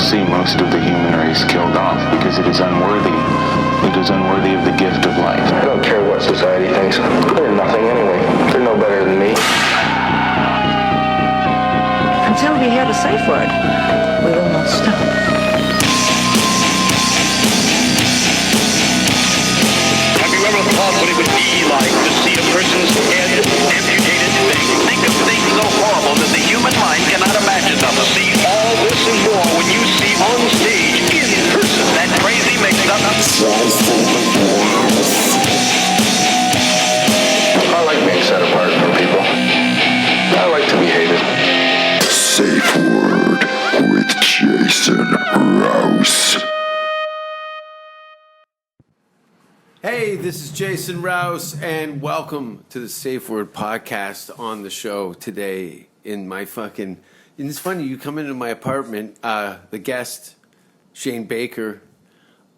will see most of the human race killed off because it is unworthy. It is unworthy of the gift of life. I don't care what society thinks. They're nothing anyway. They're no better than me. Until we hear the safe word, we will not stop. Have you ever thought what it would be like to see a person's head amputated? Think of things so horrible that the human mind cannot imagine them. See all this and more when you see on stage, in person, that crazy mix-up. I like being set apart from people. I like to be hated. Safe Word with Jason Rouse. Hey, this is Jason Rouse, and welcome to the Safe Word podcast on the show today in my fucking... And it's funny, you come into my apartment, the guest, Shayne Baker,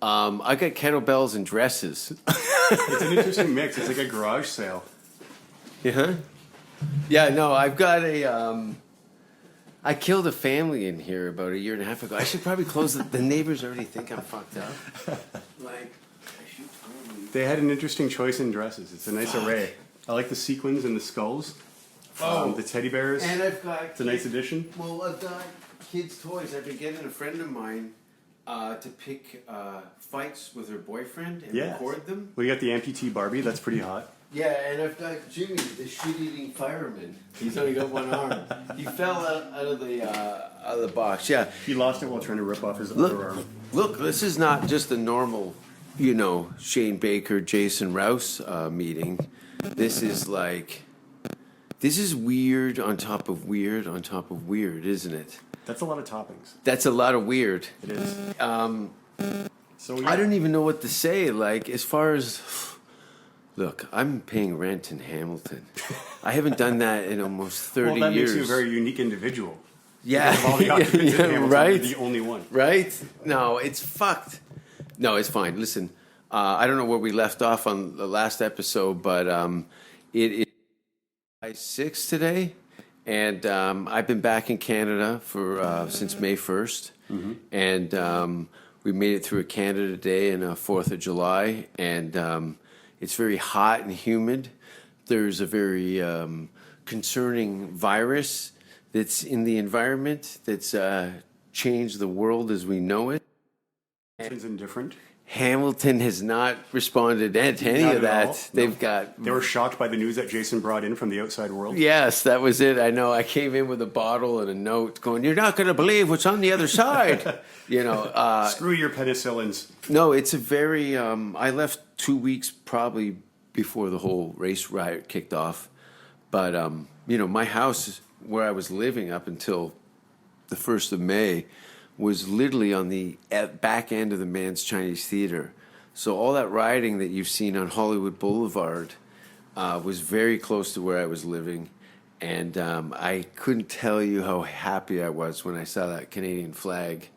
I got kettlebells and dresses. It's an interesting mix. It's like a garage sale. Yeah? Yeah, no, I've got a... I killed a family in here about a year and a half ago. I should probably close it. The neighbors already think I'm fucked up. Like... They had an interesting choice in dresses. It's a nice array. I like the sequins and the skulls. The teddy bears. And I've got... It's a nice addition. Well, I've got kids' toys. I've been getting a friend of mine to pick fights with her boyfriend and record them. Well, you got the amputee Barbie. That's pretty hot. Yeah, and I've got Jimmy, the shit-eating fireman. He's only got one arm. He fell out of the box. Yeah. He lost it while trying to rip off his other arm. Look, this is not just a normal... You know, Shayne Baker, Jason Rouse meeting. This is weird on top of weird on top of weird, isn't it? That's a lot of toppings. That's a lot of weird. It is. So I don't even know what to say. Like, as far as... Look, I'm paying rent in Hamilton. I haven't done that in almost 30 years. Well, that makes you a very unique individual. Yeah. Of all the occupants in Hamilton, right? you're the only one. Right? No, it's fucked. No, it's fine. Listen, I don't know where we left off on the last episode, but it is July 6th today, and I've been back in Canada for since May 1st, and we made it through a Canada Day and a 4th of July, and it's very hot and humid. There's a very concerning virus that's in the environment that's changed the world as we know it. It's indifferent. Hamilton has not responded to any Not of at that. all. They've No. got... They were shocked by the news that Jason brought in from the outside world. Yes, that was it. I know. I came in with a bottle and a note going, "You're not going to believe what's on the other side." You know. Screw your penicillins. No, it's a very... I left 2 weeks probably before the whole race riot kicked off. But, you know, my house where I was living up until the 1st of May was literally on the back end of the Mann's Chinese Theater. So all that rioting that you've seen on Hollywood Boulevard was very close to where I was living. And I couldn't tell you how happy I was when I saw that Canadian flag.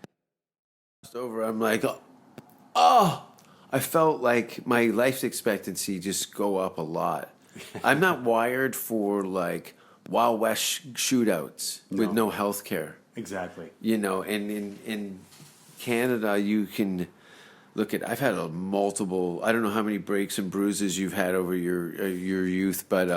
Over, I'm like, oh! I felt like my life expectancy just go up a lot. I'm not wired for, like, Wild West shootouts with no health care. Exactly. You know, and in Canada, you can look at... I've had multiple... I don't know how many breaks and bruises you've had over your youth, but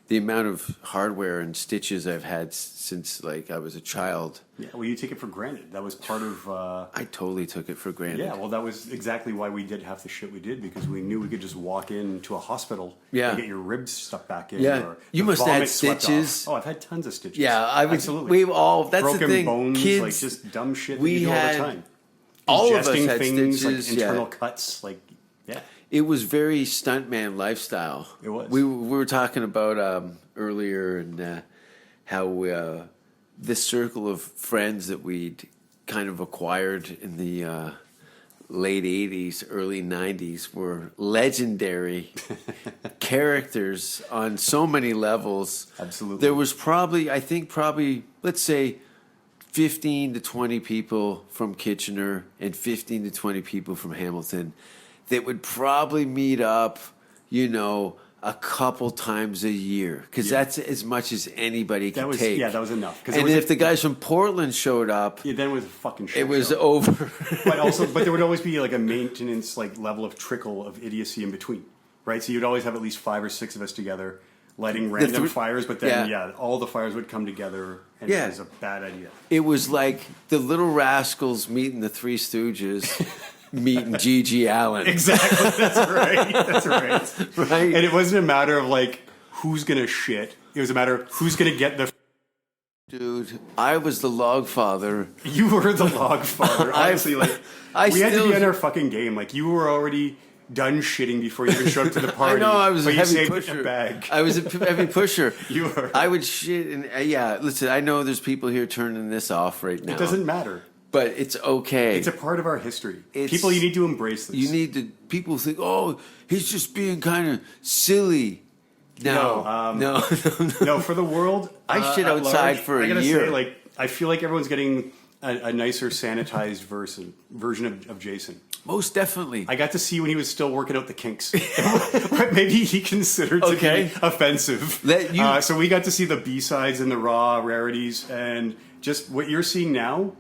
the amount of hardware and stitches I've had since, like, I was a child... Yeah, well, you take it for granted. That was part of... I totally took it for granted. Yeah, well, that was exactly why we did half the shit we did, because we knew we could just walk into a hospital and get your ribs stuck back in. Yeah, or you must have had vomit swept stitches. off. Oh, I've had tons of stitches. Yeah, absolutely. We've all... That's broken the thing. bones, Kids, like just dumb shit that we you do all had... the time. All of us Ingesting had things, stitches, like internal cuts, like, yeah. It was very stuntman lifestyle. It was. We were talking about earlier and how this circle of friends that we'd kind of acquired in the late 80s, early 90s were legendary characters on so many levels. Absolutely. There was probably, let's say, 15 to 20 people from Kitchener and 15 to 20 people from Hamilton that would probably meet up, you know, a couple times a year because that's as much as anybody can take. Yeah, that was enough. And if the guys from Portland showed up, then it was a fucking shit it was show. over. but there would always be like a maintenance like level of trickle of idiocy in between, right? So you'd always have at least 5 or 6 of us together lighting random fires, but then all the fires would come together, and it was a bad idea. It was like the Little Rascals meeting the Three Stooges. Meeting G.G. Allen. Exactly. That's right. That's right. Right. And it wasn't a matter of like who's gonna shit. It was a matter of who's gonna get the. Dude, I was the log father. You were the log father. Honestly, like we had to be on our fucking game. Like you were already done shitting before you even showed up to the party. I know, I was a but heavy you saved pusher. A bag. I was a heavy pusher. You were. I would shit and listen, I know there's people here turning this off right now. It doesn't matter. But it's okay. It's a part of our history. People, you need to embrace this. You need to. People think, oh, he's just being kind of silly. No. For the world, I shit outside large, for a I gotta year. say, like, I feel like everyone's getting a nicer, sanitized version of Jason. Most definitely. I got to see when he was still working out the kinks. What maybe he considered to be offensive. So we got to see the B-sides and the raw rarities, and just what you're seeing now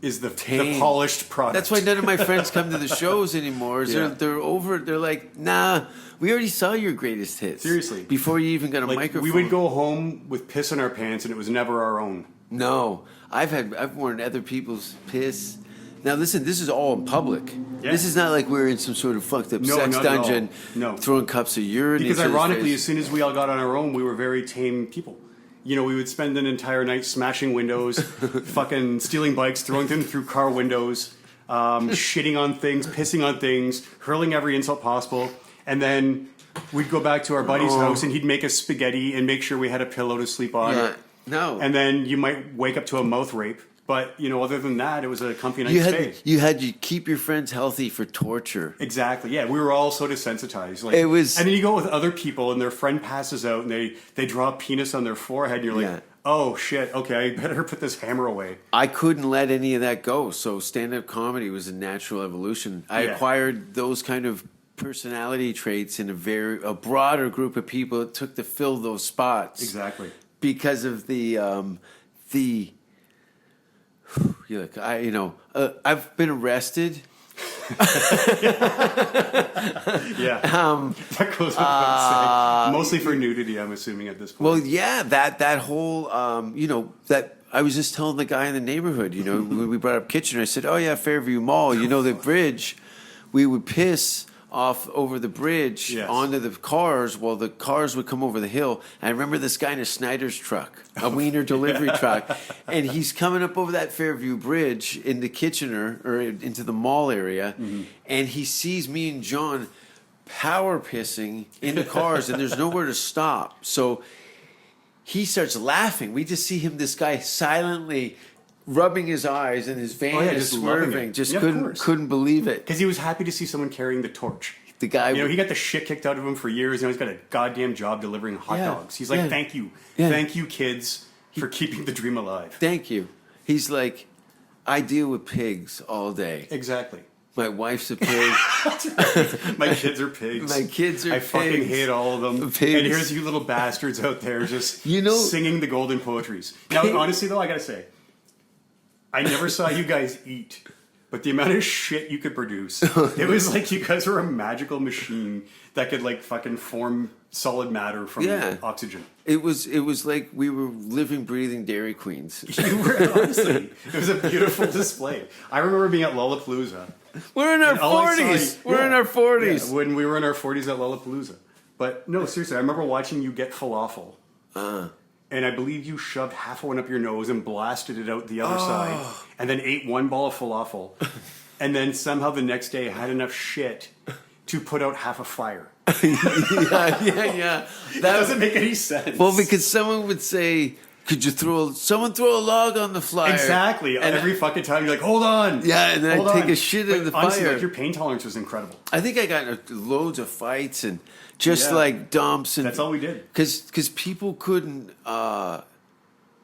is the polished product. That's why none of my friends come to the shows anymore. They're over. They're like, nah, we already saw your greatest hits. Seriously. Before you even got a microphone. We would go home with piss in our pants, and it was never our own. No. I've worn other people's piss. Now listen, this is all in public. Yeah. This is not like we're in some sort of fucked up sex dungeon throwing cups of urine. Because ironically, as soon as we all got on our own, we were very tame people. You know, we would spend an entire night smashing windows, fucking stealing bikes, throwing them through car windows, shitting on things, pissing on things, hurling every insult possible. And then we'd go back to our buddy's house and he'd make us spaghetti and make sure we had a pillow to sleep on. Yeah. No. And then you might wake up to a mouth rape. But, you know, other than that, it was a comfy night stay. You had to keep your friends healthy for torture. Exactly. Yeah, we were all so desensitized. Like, it was, and then you go with other people, and their friend passes out, and they draw a penis on their forehead, and you're like, oh, shit, okay, I better put this hammer away. I couldn't let any of that go, so stand-up comedy was a natural evolution. I acquired those kind of personality traits in a broader group of people it took to fill those spots. Exactly. Because of I've been arrested. That goes without saying. Mostly for nudity, I'm assuming at this point. Well, yeah, that whole, that I was just telling the guy in the neighborhood, when we brought up Kitchener, I said, oh yeah, Fairview Mall, the bridge, we would piss off over the bridge onto the cars while the cars would come over the hill. And I remember this guy in a Snyder's truck, a wiener delivery truck, and he's coming up over that Fairview Bridge into Kitchener or into the mall area, and he sees me and John power pissing into cars, and there's nowhere to stop. So he starts laughing. We just see this guy silently rubbing his eyes, and his van is swerving. Just couldn't believe it. Because he was happy to see someone carrying the torch. The guy, he got the shit kicked out of him for years. Now he's got a goddamn job delivering hot dogs. He's like, thank you. Thank you, kids, for keeping the dream alive. Thank you. He's like, I deal with pigs all day. Exactly. My wife's a pig. My kids are pigs. My kids are pigs. I fucking hate all of them. Pigs. And here's you little bastards out there just singing the golden poetries. Now, honestly, though, I gotta say, I never saw you guys eat, but the amount of shit you could produce, it was like you guys were a magical machine that could like fucking form solid matter from oxygen. It was like we were living, breathing Dairy Queens. You were, honestly. It was a beautiful display. I remember being at Lollapalooza. We're in our 40s. We're in our 40s. Yeah, when we were in our 40s at Lollapalooza. But no, seriously, I remember watching you get falafel. And I believe you shoved half one up your nose and blasted it out the other side. And then ate one ball of falafel. And then somehow the next day had enough shit to put out half a fire. Yeah. That doesn't make any sense. Well, because someone would say, could you throw a log on the flyer? Exactly. And every fucking time you're like, hold on. Yeah, and then I'd take a shit in the honestly, fire. Like, your pain tolerance was incredible. I think I got loads of fights and just like dumps. And that's all we did. Because people couldn't,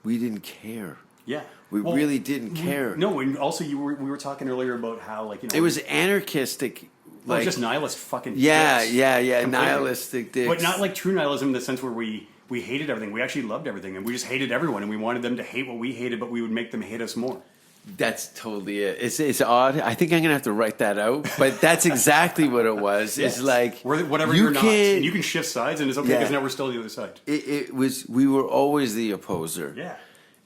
we didn't care. Yeah. We really didn't care. No, and also we were talking earlier about how, like, it was anarchistic Well, just nihilist fucking Yeah, dicks. yeah, Completely. nihilistic dicks. But not like true nihilism in the sense where we hated everything. We actually loved everything, and we just hated everyone, and we wanted them to hate what we hated, but we would make them hate us more. That's totally it. It's odd. I think I'm gonna have to write that out. But that's exactly what it was. Yes. It's like Whatever you you're not, can't- and you can shift sides, and it's okay because now we're still the other side. It was. We were always the opposer. Yeah.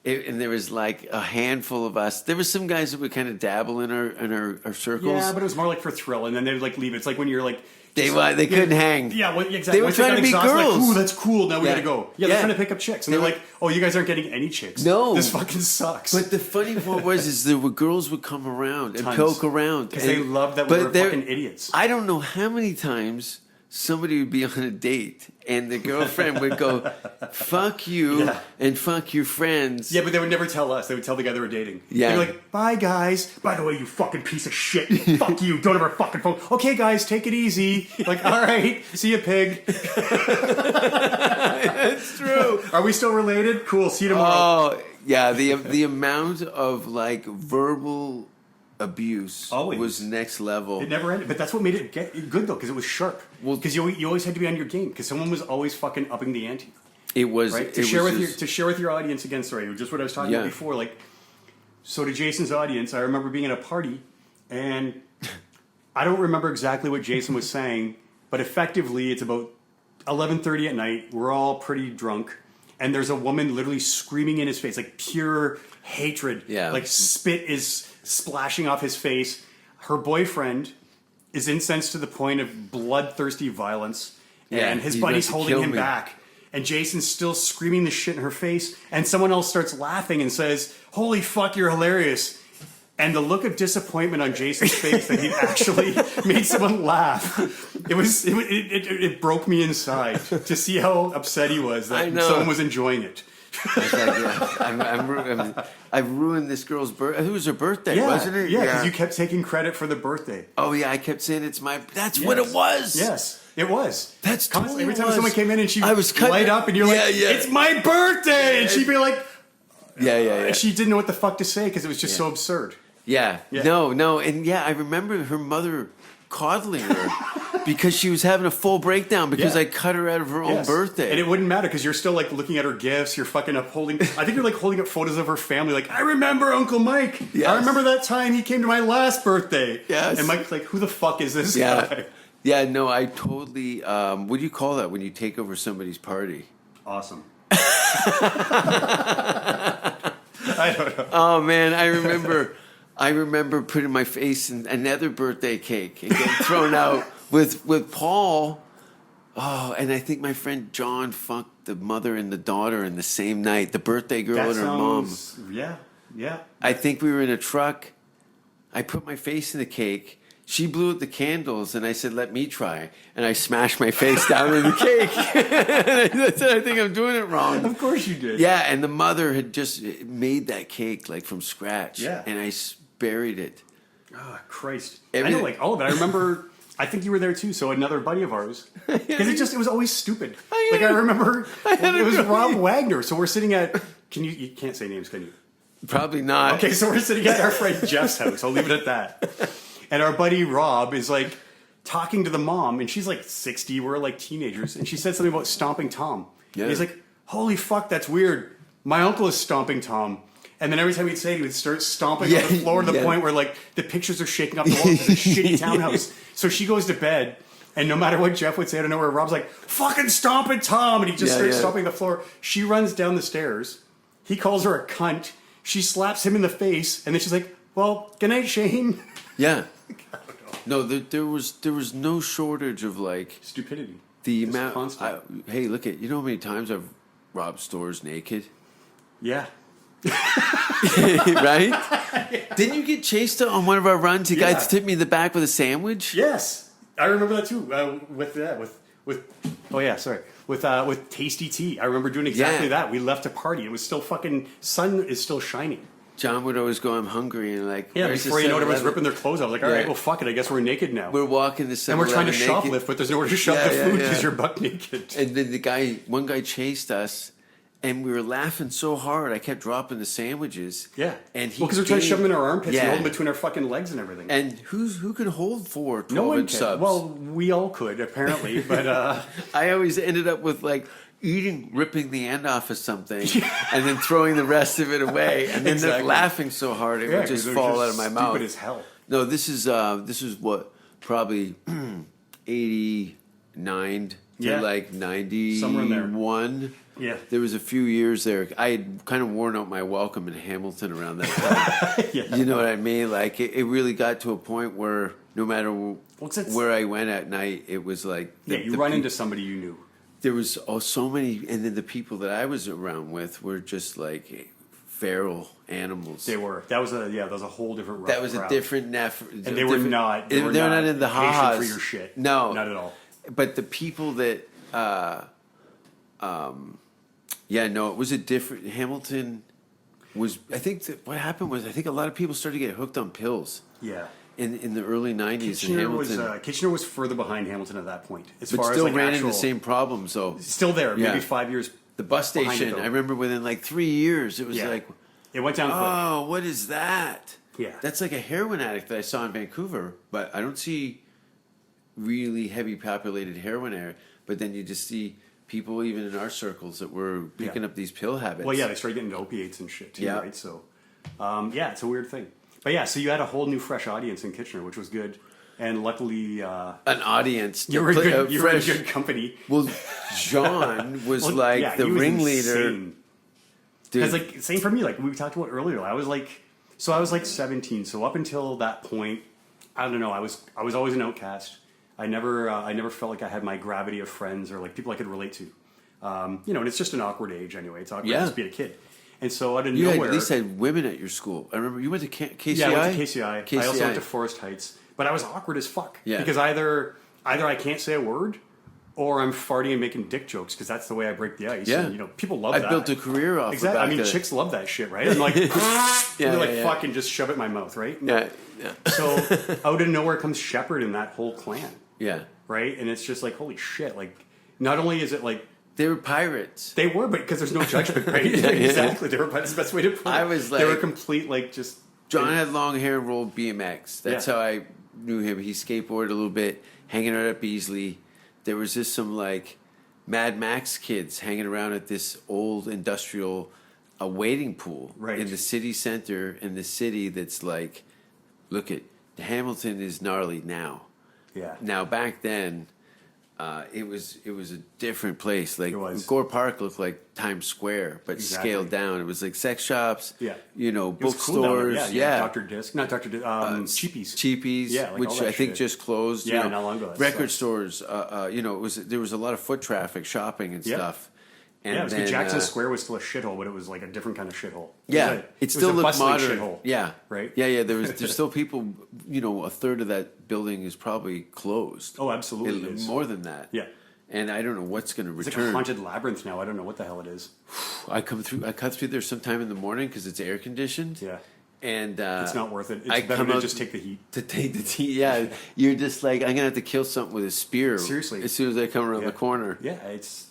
And there was like a handful of us. There were some guys that would kind of dabble in our circles. Yeah, but it was more like for thrill, and then they would like leave. It's like when you're like They couldn't hang. Yeah, well, exactly. They were Once trying got to be exhausted, girls. Like, ooh, that's cool. Now we Yeah. gotta go. Yeah, they're Yeah. trying to pick up chicks, and They they're were- like, oh, you guys aren't getting any chicks. No. This fucking sucks. But the funny part is there were girls would come around and Tons. poke around Because they and- loved that we but were there- fucking idiots. I don't know how many times somebody would be on a date and the girlfriend would go, "Fuck you Yeah. and fuck your friends." Yeah, but they would never tell us. They would tell the guy they were dating. Yeah. They'd be like, bye, guys. By the way, you fucking piece of shit. Fuck you. Don't ever fucking phone. Okay, guys, take it easy. Like, all right. See you, pig. It's true. Are we still related? Cool. See you tomorrow. Oh yeah, the amount of like verbal abuse Always. was next level. It never ended. But that's what made it get good, though, because it was sharp. Well- Because you always had to be on your game, because someone was always fucking upping the ante. It was Right? it To share was with just- to share with your audience again, sorry, just what I was talking Yeah. about before. Like, so to Jason's audience, I remember being at a party, and I don't remember exactly what Jason was saying, but effectively, it's about 11:30 at night. We're all pretty drunk, and there's a woman literally screaming in his face, like pure hatred. Yeah. Like spit is splashing off his face. Her boyfriend is incensed to the point of bloodthirsty violence, Yeah, and his he's buddy's about to holding kill him me. back. And Jason's still screaming this shit in her face, and someone else starts laughing and says, "Holy fuck, you're hilarious." And the look of disappointment on Jason's face that he actually made someone laugh, it broke me inside to see how upset he was I that know. someone was enjoying it. I was like, yeah, I've ruined this girl's birthday. It was her birthday, wasn't it? Yeah, because you kept taking credit for the birthday. Oh yeah, I kept saying it's my. That's what it was. Yes, it was. That's totally Every what it time was. someone came in and she I was cutting- light up, and you're Yeah, like, yeah. "It's my birthday," and she'd be like, Yeah. she didn't know what the fuck to say because it was just so absurd. Yeah. Yeah. No, and yeah, I remember her mother coddling her because she was having a full breakdown because Yeah. I cut her out of her own Yes. birthday. And it wouldn't matter because you're still like looking at her gifts. You're fucking upholding. I think you're like holding up photos of her family. Like, I remember Uncle Mike. Yes. I remember that time he came to my last birthday. Yes. And Mike's like, who the fuck is this yeah. guy? Yeah, no, I totally. What do you call that when you take over somebody's party? Awesome. I don't know. Oh man, I remember putting my face in another birthday cake and getting thrown out with Paul. Oh, and I think my friend John fucked the mother and the daughter in the same night. The birthday girl That and her mom. sounds. Yeah. I think we were in a truck. I put my face in the cake. She blew out the candles, and I said, "Let me try." And I smashed my face down in the cake. And I said, "I think I'm doing it wrong." Of course you did. Yeah, and the mother had just made that cake like from scratch. Yeah. And I buried it. Oh, Christ. I Everything- know, like, all of it. I remember, I think you were there too, so another buddy of ours. Because it was always stupid. I remember, it was Rob Wagner, so we're sitting at, you can't say names, can you? Probably not. Okay, so we're sitting at our friend Jeff's house, I'll leave it at that. And our buddy Rob is like, talking to the mom, and she's like 60, we're like teenagers, and she said something about stomping Tom. Yeah. And he's like, holy fuck, that's weird. My uncle is stomping Tom. And then every time he'd say it, he would start stomping on the floor to the point where like the pictures are shaking off the walls. It's a shitty townhouse. So she goes to bed, and no matter what Jeff would say, I don't know where Rob's like, fucking stomping Tom, and he just starts stomping the floor. She runs down the stairs. He calls her a cunt. She slaps him in the face, and then she's like, well, good night, Shayne. Yeah. No, there was no shortage of like Stupidity. the Just amount. constant. Hey, look at, you know how many times I've robbed stores naked, Yeah. right? Didn't you get chased on one of our runs? A guy Yeah. hit me in the back with a sandwich. Yes, I remember that too. With Tasty Tea. I remember doing exactly Yeah. that. We left a party. It was still fucking sun is still shining. John would always go, "I'm hungry," and like, Yeah, "Where's the before you know it, everyone's 7-Eleven?" ripping their clothes off. Like, all Yeah. right, well, fuck it. I guess we're naked now. We're walking to and we're trying to 7-Eleven naked. shoplift, but there's nowhere to shove Yeah, the yeah, food yeah. because you're buck naked. And then one guy chased us, And we were laughing so hard, I kept dropping the sandwiches. Yeah. And he because we're trying to shove them in our armpits and Yeah. hold them between our fucking legs and everything. And who can hold 4 no one 12-inch can. subs? Well, we all could, apparently. But I always ended up with like ripping the end off of something, and then throwing the rest of it away, and then Exactly. laughing so hard it would just 'cause they're fall just out of my stupid mouth. as hell. No, this is what, probably 89 to Yeah. like 91. Somewhere in there. Yeah. There was a few years there. I had kind of worn out my welcome in Hamilton around that time. Yeah. You know what I mean? Like it really got to a point where no matter it's- where I went at night, it was like Yeah, you run into somebody you knew. there was so many, and then the people that I was around with were just like feral animals. They were. That was a whole different. That was a crowd. different And they were not. They were not in the patient ha-has for your shit. No, not at all. But the people that, it was a different. Hamilton was. I think that what happened was I think a lot of people started to get hooked on pills. Yeah. In the early '90s in Hamilton. Kitchener was further behind Hamilton at that point, as but far still as like ran actual, into the same problems though. Still there, Yeah. maybe 5 years. The bus behind it, station. though. I remember within like 3 years, it was Yeah. like, It went down quick. oh, what is that? Yeah. That's like a heroin addict that I saw in Vancouver, but I don't see really heavy populated heroin area. But then you just see people even in our circles that were picking Yeah. up these pill habits. Well, yeah, they started getting into opiates and shit too, Yeah. right? So, it's a weird thing. But yeah, so you had a whole new fresh audience in Kitchener, which was good. And luckily, an audience. you were in good, you were in fresh. good company. Well, John was Well, like yeah, the he was ringleader. insane. Dude, Because like same for me, like we talked about earlier. I was like 17. So up until that point, I don't know. I was always an outcast. I never felt like I had my gravity of friends or like people I could relate to. And it's just an awkward age anyway. It's awkward Yeah. to be a kid. And so out of you nowhere, at least had women at your school. I remember you went to KCI. yeah, I went to KCI. I also went to Forest Heights, but I was awkward as fuck. Yeah. Because either I can't say a word, or I'm farting and making dick jokes because that's the way I break the ice. Yeah. And, people love I that. built a career off Exactly. of I mean, that. chicks love that shit, right? I'm like, fucking just shove it in my mouth, right? Yeah, So out of nowhere comes Shepherd and that whole clan, yeah. right? And it's just like, holy shit! Like, not only is it like They were pirates. they were, but because there's no judgment, right? Yeah. Exactly. They were. That's the best way to put it. I was they were like- complete, like just. John had long hair and rolled BMX. That's Yeah. how I knew him. He skateboarded a little bit, hanging out at Beasley. There was just some like Mad Max kids hanging around at this old industrial wading pool Right. in the city center in the city that's like, look at Hamilton is gnarly now. Yeah. Now back then, it was a different place. Like It was. Gore Park looked like Times Square, but Exactly. scaled down. It was like sex shops, Yeah. you know, It was cool down there. bookstores, Yeah. Dr. Disc, not Dr. Disc, Cheapies. Cheapies, Yeah, like all which that I think shit. just closed. Yeah, you know, not long ago, that record sucks. stores. There was a lot of foot traffic, shopping and Yeah. stuff. And Yeah, it was then, because Jackson Square was still a shithole, but it was like a different kind of shithole. Yeah, it it still was a looked bustling modern. Shithole. Yeah, Right? Yeah. There's still people. You know, a third of that building is probably closed. Oh, absolutely. it is. More than that. Yeah. And I don't know what's going to It's like a return. haunted labyrinth now. I don't know what the hell it is. I cut through there sometime in the morning because it's air conditioned. Yeah. And It's not worth it. It's I better come to out just take the heat. to take the tea. Yeah, you're just like, I'm gonna have to kill something with a spear. Seriously. as soon as I come around Yeah. the corner. Yeah, it's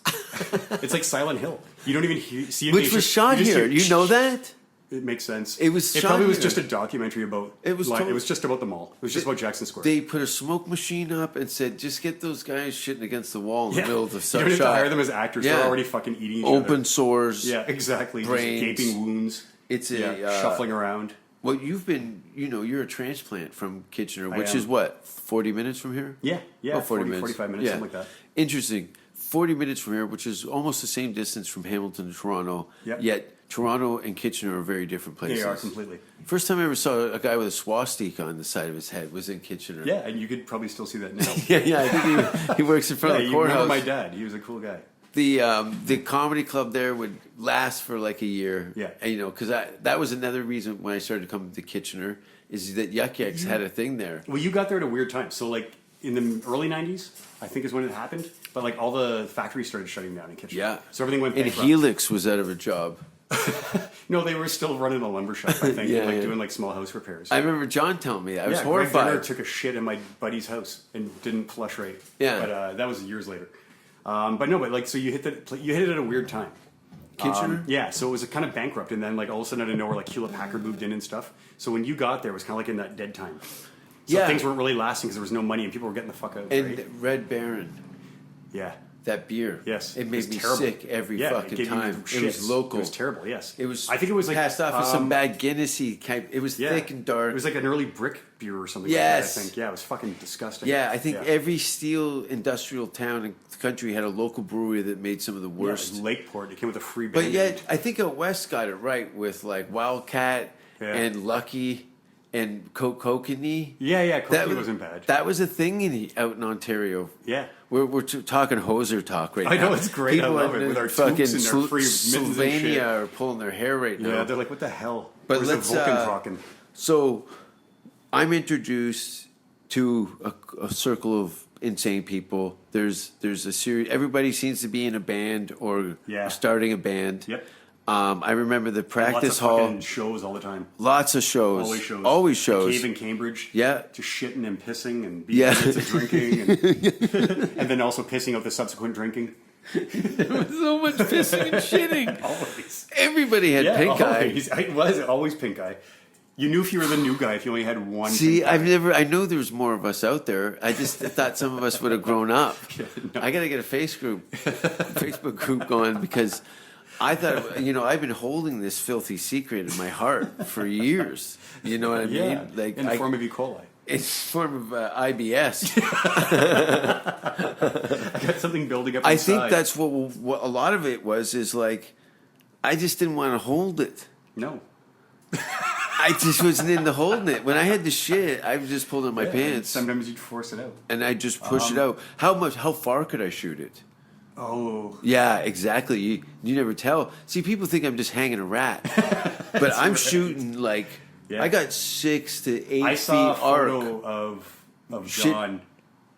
like Silent Hill. You don't even see it. Which was shot just here. hear You know that? It makes sense. It was It shot probably was here. just a documentary about. It was it was just about the mall. It was just about Jackson Square. They put a smoke machine up and said, just get those guys shitting against the wall in yeah. the middle of the You don't have to shot. hire them as actors. Yeah. They're already fucking eating each Open other. sores. Yeah, exactly. brains. Just gaping wounds. It's a shuffling around. Well, you've been, you're a transplant from Kitchener, which am. is what, 40 minutes from here? Yeah, yeah, Oh, 40 minutes. 45 minutes, something like that. Interesting. 40 minutes from here, which is almost the same distance from Hamilton to Toronto. Yep. Yet Toronto and Kitchener are very different places. They are completely. First time I ever saw a guy with a swastika on the side of his head was in Kitchener. Yeah, and you could probably still see that now. Yeah. I think he works in front of the you remember courthouse. my dad. He was a cool guy. The comedy club there would last for like a year. Yeah. And, because that was another reason when I started coming to Kitchener is that Yuck Yucks had a thing there. Well, you got there at a weird time. So, like, in the early 90s, I think is when it happened. But, like, all the factories started shutting down in Kitchener. Yeah. So everything went And bankrupt. Helix was out of a job. No, they were still running a lumber shop, I think. Yeah, and, like, yeah. doing, like, small house repairs. I remember John telling me that. I was Greg horrified. Dinner took a shit in my buddy's house and didn't flush right. Yeah. But that was years later. But no, but, like, so you hit it at a weird time. Kitchener? Yeah, so it was kind of bankrupt, and then like all of a sudden out of nowhere, like Hewlett Packard moved in and stuff. So when you got there, it was kind of like in that dead time. So Yeah. things weren't really lasting because there was no money and people were getting the fuck out. And right? Red Baron, Yeah. that beer. Yes. It It made was me terrible. sick every Yeah, it fucking gave me time. It was shits. local. It was terrible. Yes. It was. I think it was like passed off as some bad Guinnessy type. It was yeah. thick and dark. It was like an early brick beer or something. Yes. Like that, I think. Yeah, it was fucking disgusting. Yeah, I think Yeah. every steel industrial town in the country had a local brewery that made some of the Yeah, worst. like Lakeport. It came with a free. But Band-Aid. yet, I think out west got it right with like Wildcat Yeah. and Lucky and Kokanee. Yeah, That Kokanee wasn't bad. That was a thing out in Ontario. Yeah. We're talking hoser talk right now. I know, it's great. I People love in it. With our fucking toques and our free mittens and Slovenia shit. are pulling their hair right now. Yeah, they're like, what the hell? But Where's let's, the Vulcan talking? So, I'm introduced to a circle of insane people. There's a series. Everybody seems to be in a band or Yeah. starting a band. Yep. I remember the practice Lots of hall. fucking shows all the time. Lots of shows. Always shows. Always The shows. Cave in Cambridge. Yeah. Just shitting and pissing and being Yeah. idiots and drinking. And then also pissing out the subsequent drinking. So much pissing and shitting. Always. Everybody had pink eye. It was always pink eye. You knew if you were the new guy if you only had one. See, pink eye. I know there's more of us out there. I just thought some of us would have grown up. I got to get a Facebook group going because I thought, I've been holding this filthy secret in my heart for years. You know what I Yeah, mean? Like in the form of E. coli. It's form of IBS. I got something building up inside. I think that's what a lot of it was. Is like I just didn't want to hold it. No. I just wasn't into holding it. When I had the shit, I would just pull down my pants Sometimes you'd force it out. and I just push it out. How far could I shoot it? Oh. Yeah, exactly. You never tell. See, people think I'm just hanging a rat, but I'm shooting like Yeah. I got 6 to 8 I feet saw a photo arc. of Shit- John. And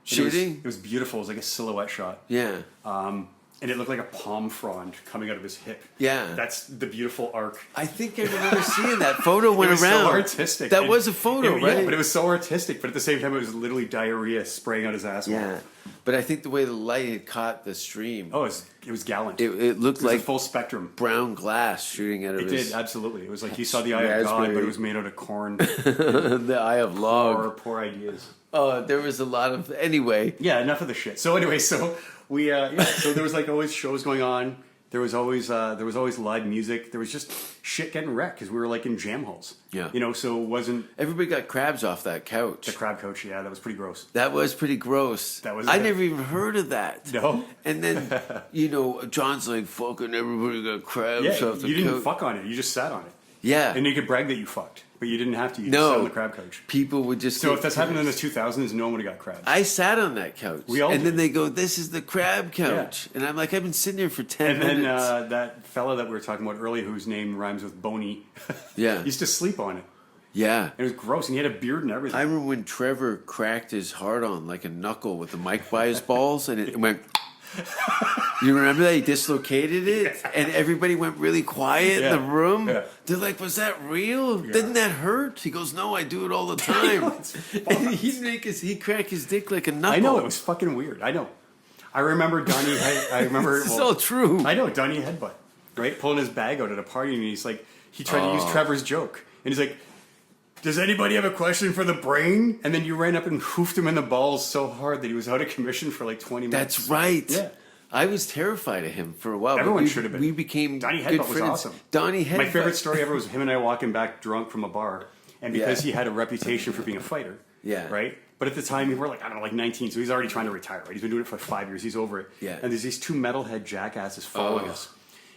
Shooting? It was beautiful. It was like a silhouette shot. Yeah, And it looked like a palm frond coming out of his hip. Yeah. That's the beautiful arc. I think I remember seeing that photo went It was around. so artistic. That And was a photo, right? Yeah, but it was so artistic. But at the same time, it was literally diarrhea spraying out his asshole. Yeah, but I think the way the light had caught the stream, Oh, it was gallant. it looked was like a full spectrum. brown glass shooting out of It his. did, absolutely. It was like you saw the eye of God, but Raspberry. it was made out of corn. The eye of log. Poor ideas. Oh, there was a lot of. Anyway, Yeah, enough of the shit. So anyway, so we so there was like always shows going on. There was always live music. There was just shit getting wrecked because we were like in jam halls. Yeah. So it wasn't everybody got crabs off that couch. the crab coach. Yeah, that was pretty gross. That was pretty gross. That was- I never even heard of that. No? And then, John's like, fucking everybody got crabs Yeah, off the you didn't couch. fuck on it. You just sat on it, Yeah. and you could brag that you fucked, but you didn't have to. You just sat on the crab coach. People would just. So get if that's happened in the crabs. 2000s, no one would have got crabs. I sat on that couch. We all And then did. they go, this is the crab couch. And I'm like, I've been sitting here for 10 And then minutes. that fella that we were talking about earlier, whose name rhymes with Boney, Yeah. used to sleep on it. Yeah. It was gross, and he had a beard and everything. I remember when Trevor cracked his heart on like a knuckle with the mic by his balls, and it went. You remember that he dislocated it, and everybody went really quiet in the room. Yeah. They're like, "Was that real? Didn't that hurt?" He goes, "No, I do it all the time." And he'd crack his dick like a knuckle. I know, it was fucking weird. I know. I remember Donnie. I remember. It's all true. I know Donnie Headbutt, right? Pulling his bag out at a party, and he's like, he tried to use Trevor's joke, and he's like, "Does anybody have a question for the brain?" And then you ran up and hoofed him in the balls so hard that he was out of commission for like 20 minutes. That's right. Yeah. I was terrified of him for a while. but Everyone we- should have been. We became Donnie good Headbutt was friends. awesome. Donnie Headbutt. My favorite story ever was him and I walking back drunk from a bar, and because Yeah. he had a reputation for being a fighter, Yeah. right? But at the time, we were like, I don't know, like 19, so he's already trying to retire, right? He's been doing it for 5 years, he's over it. Yeah. And there's these two metalhead jackasses following us.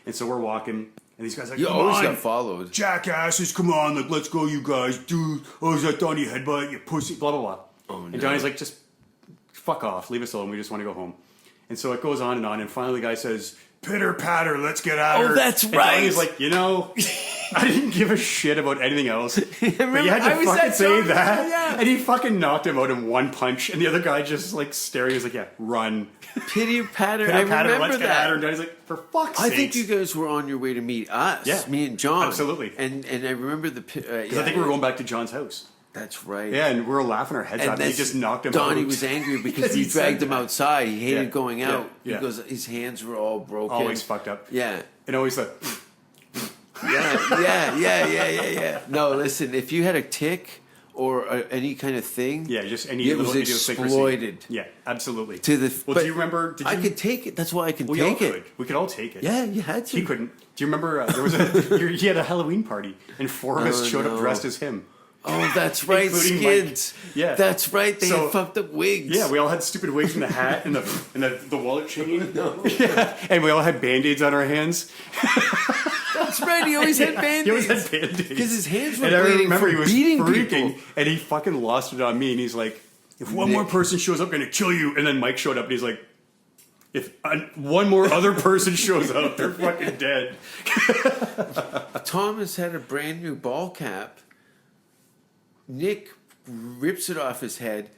And so we're walking, and these guys are like, You come always on, got followed. jackasses, come on, like, let's go, you guys, dude. Oh, is that Donnie Headbutt, you pussy, blah, blah, blah. Oh, And no. Donnie's like, just fuck off, leave us alone, we just want to go home. And so it goes on, and finally the guy says, pitter patter, let's get out of Oh, here. that's And right. Donnie's like, I didn't give a shit about anything else. But you remember- had I to was fucking that say drunk. that. Yeah. And he fucking knocked him out in one punch, and the other guy just like staring, he was like, yeah, run. Pity patter. I Pitter patter, remember let's get that. at her. And Donnie's like, for fuck's I sake. think you guys were on your way to meet us. Yeah. Me and John. Absolutely. And I remember the. Because I think we were going back to John's house. That's right. Yeah, and we were laughing our heads off, and he that's- just knocked him out. Donnie was angry because He he dragged said him that. outside. He hated Yeah. going Yeah. out. Yeah. He goes, his hands were all broken. Always fucked up. Yeah. and always like, Yeah. No, listen, if you had a tick or any kind of thing, yeah, just any it little was idiosyncrasy. exploited. Yeah, absolutely. To the well, but do you remember? I could take it. That's why I can We all take it. could. We could all take it. Yeah, you had to. He couldn't. Do you remember there was he had a Halloween party and four of us showed up dressed as him. Oh, that's right, Including Skids. Mike. Yeah, that's right. They So- had fucked up wigs. Yeah, we all had stupid wigs and the hat and the wallet chain. Yeah, and we all had band-aids on our hands. that's right. He always had He band-aids. always had band-aids. Because his hands were And I bleeding remember from he was beating freaking, people. and he fucking lost it on me. And he's like, "If one more person shows up, I'm gonna kill you." And then Mike showed up, and he's like, "If one more other person shows up, they're fucking dead." Thomas had a brand new ball cap. Nick rips it off his head,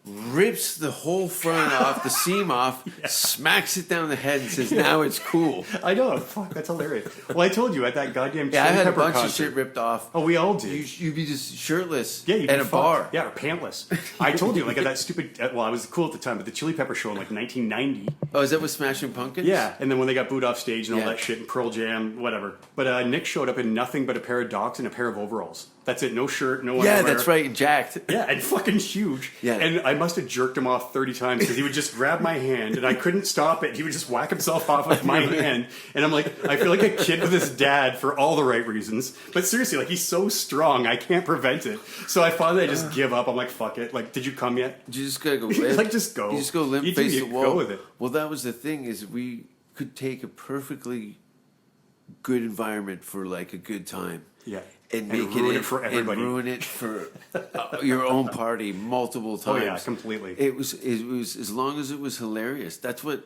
rips the whole front off, the seam off, smacks it down the head, and says, "Now it's cool." I know. Fuck, that's hilarious. Well, I told you at that goddamn Yeah, I Chili had a Pepper bunch concert. of shit ripped off. Oh, we all did. You'd be just shirtless Yeah, you'd at be a fucked. bar. Yeah, or pantless. I told you, like at that stupid. Well, I was cool at the time, but the Chili Pepper show in like 1990. Oh, is that with Smashing Pumpkins? Yeah, and then when they got booed off stage and all Yeah. that shit and Pearl Jam, whatever. But Nick showed up in nothing but a pair of Docs and a pair of overalls. That's it. No shirt, no Yeah, underwear. that's right. And jacked. Yeah, and fucking huge. Yeah. And I must have jerked him off 30 times because he would just grab my hand and I couldn't stop it. He would just whack himself off with my hand. And I'm like, I feel like a kid with his dad for all the right reasons. But seriously, like he's so strong, I can't prevent it. So I finally just give up. I'm like, fuck it. Like, did you come yet? You just gotta go limp. Like, just go. You just go limp, You do, face you the wall. go with it. Well, that was the thing, is we could take a perfectly good environment for like a good time. Yeah. And And make ruin it it for everybody. And ruin it for your own party multiple Oh, times. yeah, completely. It was as long as it was hilarious. That's what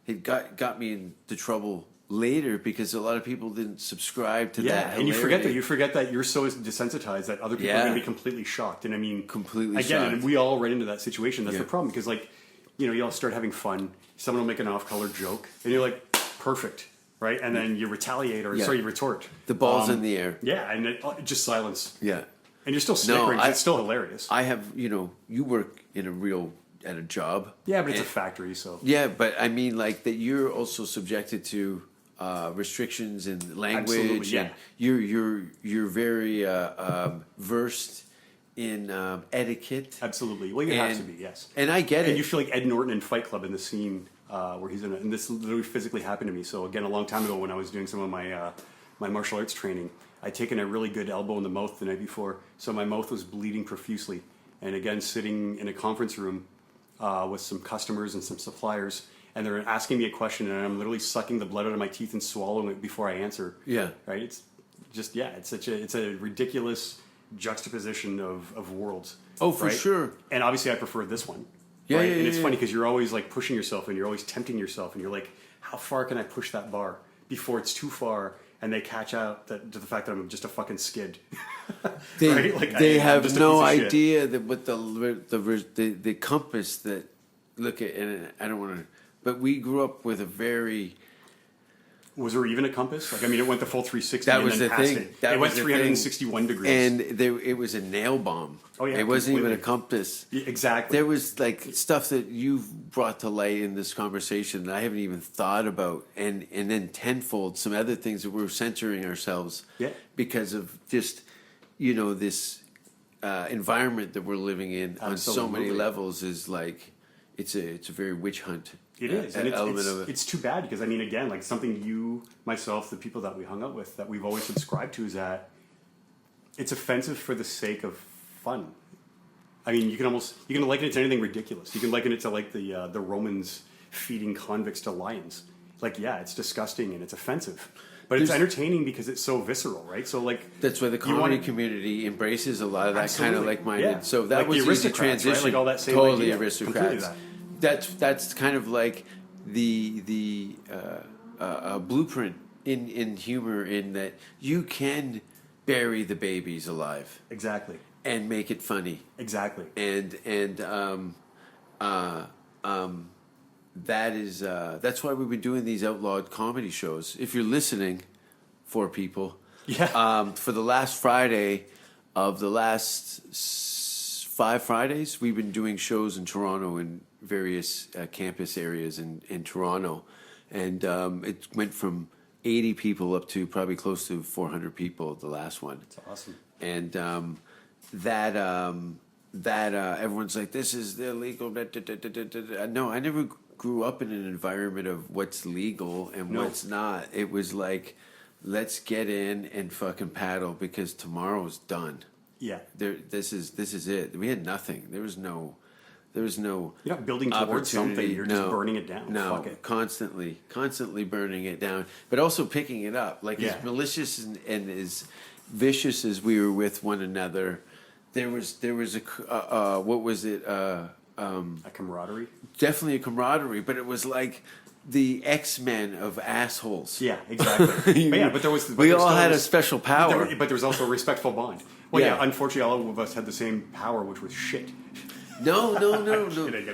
it got me into trouble later, because a lot of people didn't subscribe to that. And you hilarity. forget that you're so desensitized that other people are Yeah. going to be completely shocked. And I mean, Completely again, shocked. and we all ran into that situation. That's Yeah. the problem, because like, you know, you all start having fun. Someone will make an off-color joke, and you're like, perfect, right? And then you retaliate, or Yeah. sorry, you retort. The ball's in the air. Yeah, and just silence. Yeah. And you're still snickering. 'cause it's still hilarious. I have, you work at a job. Yeah, but it's a And- factory, so Yeah, but I mean, like that you're also subjected to restrictions in language. Absolutely, yeah. And you're very versed in etiquette. absolutely. Well, you have to be, yes. And I get And it. you feel like Ed Norton in Fight Club in the scene where he's in it. And this literally physically happened to me. So again, a long time ago when I was doing some of my my martial arts training, I'd taken a really good elbow in the mouth the night before. So my mouth was bleeding profusely. And again, sitting in a conference room with some customers and some suppliers, and they're asking me a question, and I'm literally sucking the blood out of my teeth and swallowing it before I answer. Yeah. Right? It's just, yeah, it's a ridiculous juxtaposition of worlds. Oh, for right? sure. And obviously I prefer this one. Yeah, right? yeah, And it's yeah, funny yeah. because you're always like pushing yourself and you're always tempting yourself and you're like, how far can I push that bar before it's too far and they catch out to the fact that I'm just a fucking skid. They, right? Like, they I'm have just a no piece of shit. idea that what the compass that look at, and I don't want to, but we grew up with a very. Was there even a compass? Like, I mean, it went the full 360 That and was then the past thing. it. That It went was the 361 degrees. And it was a nail bomb. Oh, yeah, it wasn't even a completely. compass. Yeah, exactly. There was like stuff that you've brought to light in this conversation that I haven't even thought about, and then tenfold some other things that we're censoring ourselves. Yeah. Because of just this environment that we're living in on so many Absolutely. levels is like it's a very witch hunt. It is, and element of it. it's too bad because I mean, again, like something you, myself, the people that we hung out with, that we've always subscribed to is that it's offensive for the sake of fun. I mean, you can liken it to anything ridiculous. You can liken it to like the Romans feeding convicts to lions. Like, yeah, it's disgusting and it's offensive, but it's entertaining because it's so visceral, right? So like That's why the you comedy want- community embraces a lot of that kind of Absolutely. like-minded. Yeah. So that Like was the easy aristocrats, right? transition. Like all that same totally idea. aristocrats. Completely That's kind of like the blueprint in humor, in that you can bury the babies alive exactly, and make it funny. exactly. That is that's why we've been doing these outlawed comedy shows. If you're listening, for people, for the last Friday of the last 5 Fridays, we've been doing shows in Toronto in various campus areas in Toronto, and it went from 80 people up to probably close to 400 people. The last one. That's awesome. And that everyone's like, this is illegal. No, I never grew up in an environment of what's legal and what's not. It was like, let's get in and fucking paddle because tomorrow's done. Yeah. This is it. We had nothing. There was no You're not building towards something. You're just burning it down. No, Fuck it. constantly burning it down, but also picking it up. Like as malicious and as vicious as we were with one another, there was a what was it? A camaraderie. Definitely a camaraderie, but it was like the X-Men of assholes. Yeah, exactly. But there was. We all had a special power, but there was also a respectful bond. Well, yeah. Unfortunately, all of us had the same power, which was shit. No.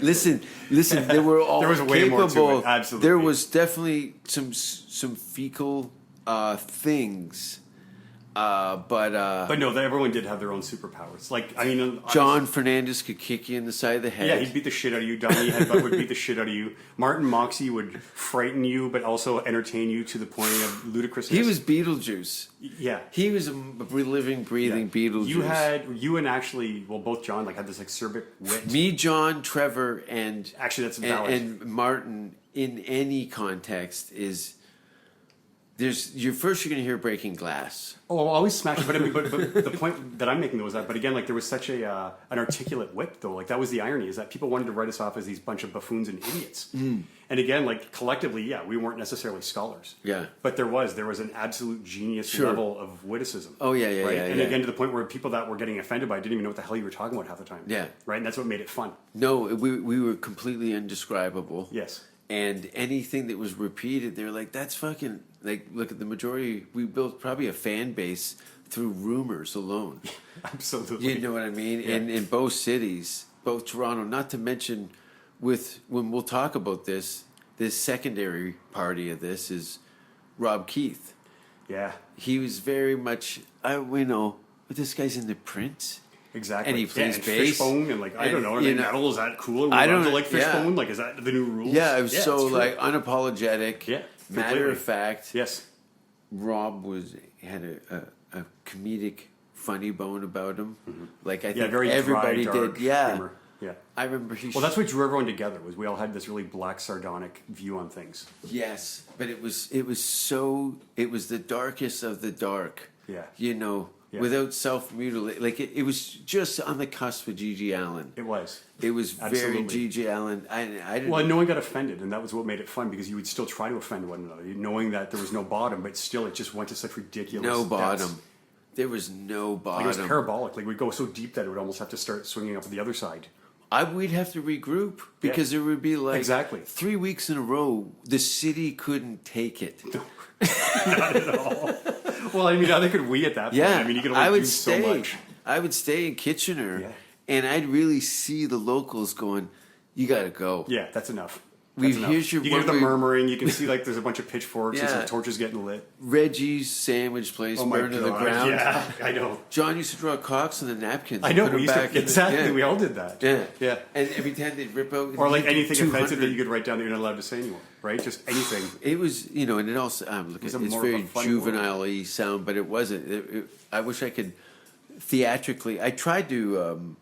Listen. They were all there was way capable. more to it. Absolutely. There was definitely some fecal things, but no, everyone did have their own superpowers. Like, I mean, John Fernandez could kick you in the side of the head. Yeah, he'd beat the shit out of you. Donnie Headbutt would beat the shit out of you. Martin Moxie would frighten you, but also entertain you to the point of ludicrousness. He was Beetlejuice. Yeah, he was a living, breathing Beetlejuice. You and actually, well, both John had this acerbic wit. Me, John, Trevor, and actually that's valid. And Martin in any context is. You're going to hear breaking glass. Oh, I'll always smash it. But I mean, but the point that I'm making though is that, but again, like there was such an articulate wit though. Like that was the irony, is that people wanted to write us off as these bunch of buffoons and idiots. And again, like collectively, yeah, we weren't necessarily scholars. Yeah. But there was an absolute genius level of witticism. Oh yeah, right? yeah. And again, to the point where people that were getting offended by it didn't even know what the hell you were talking about half the time. Yeah. Right, and that's what made it fun. No, we were completely indescribable. Yes. And anything that was repeated, they were like, that's fucking... Like, look at the majority... We built probably a fan base through rumors alone. Absolutely. You know what I mean? Yeah. And in both cities, both Toronto, not to mention when we'll talk about this secondary party of this is Rob Keith. Yeah. He was very much... but this guy's in the Prince... Exactly. And he plays and bass. Fishbone and I don't know. Metal, is that cool? I don't like Fishbone. Like, is that the new rules? Yeah, it was so unapologetic. Yeah. Matter of fact. Yes. Rob had a comedic, funny bone about him. Mm-hmm. Like I think very everybody dry, dark did. Yeah. humor. Yeah. I remember Well, that's what drew everyone together. Was we all had this really black, sardonic view on things. Yes, but it was the darkest of the dark. Yeah. Yeah. Without self-mutilate, like it was just on the cusp of G.G. Allen. It was. It was Absolutely. very G.G. Allen. I didn't. Well, no one got offended, and that was what made it fun, because you would still try to offend one another, knowing that there was no bottom, but still it just went to such ridiculous bottom. depths. There was no bottom. Like it was parabolic. Like we'd go so deep that it would almost have to start swinging up to the other side. We'd have to regroup because there would be like 3 weeks in a row. The city couldn't take it. No, not at all. Well, I mean, neither could we at that point. Yeah, I mean, you could only do so much. I would stay in Kitchener, and I'd really see the locals going, "You got to go." Yeah, that's enough. You can hear the murmuring. You can see like there's a bunch of pitchforks and some torches getting lit. Reggie's sandwich place burned to the ground. Yeah, I know. John used to draw cocks on the napkins. I know. Exactly. We all did that. Yeah. And every time they'd rip out, or like anything offensive that you could write down that you're not allowed to say anymore, right? Just anything. It was, and it also it's very juvenile-y sound, but it wasn't. I wish I could theatrically. I tried to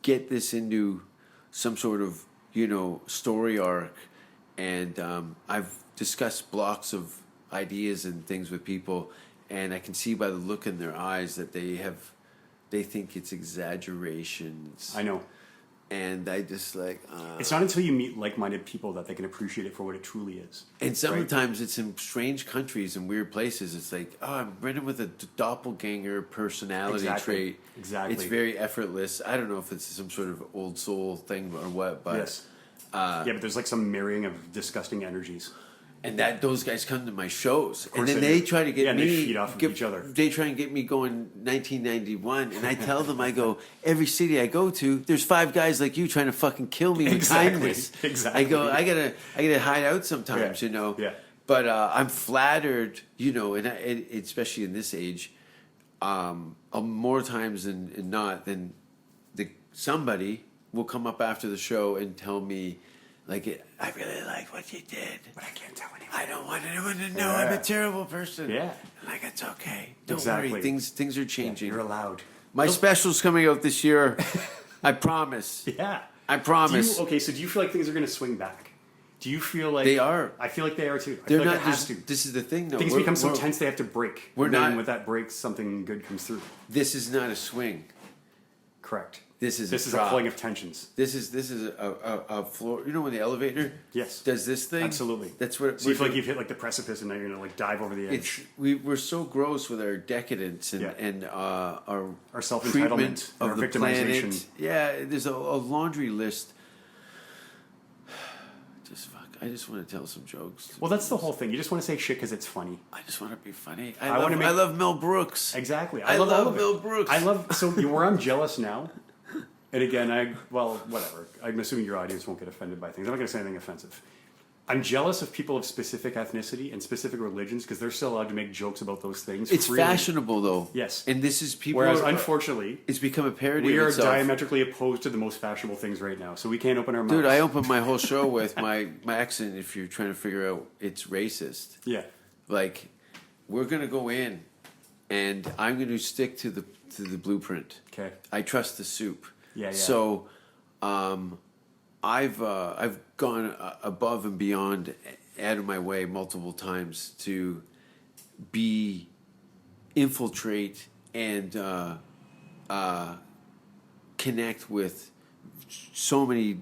get this into some sort of story arc, and I've discussed blocks of ideas and things with people, and I can see by the look in their eyes that they think it's exaggerations. I know. And I just it's not until you meet like-minded people that they can appreciate it for what it truly is. And sometimes it's in strange countries and weird places. It's like, I'm running with a doppelganger personality trait. Exactly. It's very effortless. I don't know if it's some sort of old soul thing or what, but yes. But there's like some marrying of disgusting energies. And those guys come to my shows, and then they try to get me. They feed off of each other. They try and get me going 1991, and I tell them, I go, every city I go to, there's 5 guys like you trying to fucking kill me with kindness. Exactly. I go, I gotta hide out sometimes, Yeah. But I'm flattered, and especially in this age, more times than not, somebody will come up after the show and tell me I really like what you did, But I can't tell anyone. I don't want anyone to know I'm a terrible person. Yeah. Like, it's okay. Don't Exactly. worry. Things are changing. You're allowed. My special's coming out this year. I promise. Yeah. I promise. So do you feel like things are going to swing back? Do you feel like They are. I feel like they are too. I They're feel like not. it has to. This is the thing, though. Things become so tense they have to break. We're And then not- when that breaks, something good comes through. This is not a swing. Correct. This is a prop. pulling of tensions. This is a floor. You know when the elevator Yes. does this thing? Absolutely. That's what. So you feel like you've hit like the precipice and now you're gonna like dive over the edge. It's we're so gross with our decadence and Yeah. and our self-entitlement treatment and of our the planet. victimization. Yeah, there's a laundry list. I just want to tell some jokes. Well, that's the whole thing. You just want to say shit because it's funny. I just want to be funny. I wanna make- I love Mel Brooks. Exactly. I all love of it. Mel Brooks. I love where I'm jealous now. And again, whatever. I'm assuming your audience won't get offended by things. I'm not going to say anything offensive. I'm jealous of people of specific ethnicity and specific religions because they're still allowed to make jokes about those things. It's freely. fashionable though. Yes. And this is people. Whereas, are- unfortunately, it's become a parody. we of are itself. diametrically opposed to the most fashionable things right now. So we can't open our mouths. Dude, I opened my whole show with my accent. If you're trying to figure out it's racist, Yeah. like we're gonna go in, and I'm gonna stick to the blueprint. Okay. I trust the soup. Yeah, yeah. So, I've gone above and beyond, out of my way multiple times to infiltrate and connect with so many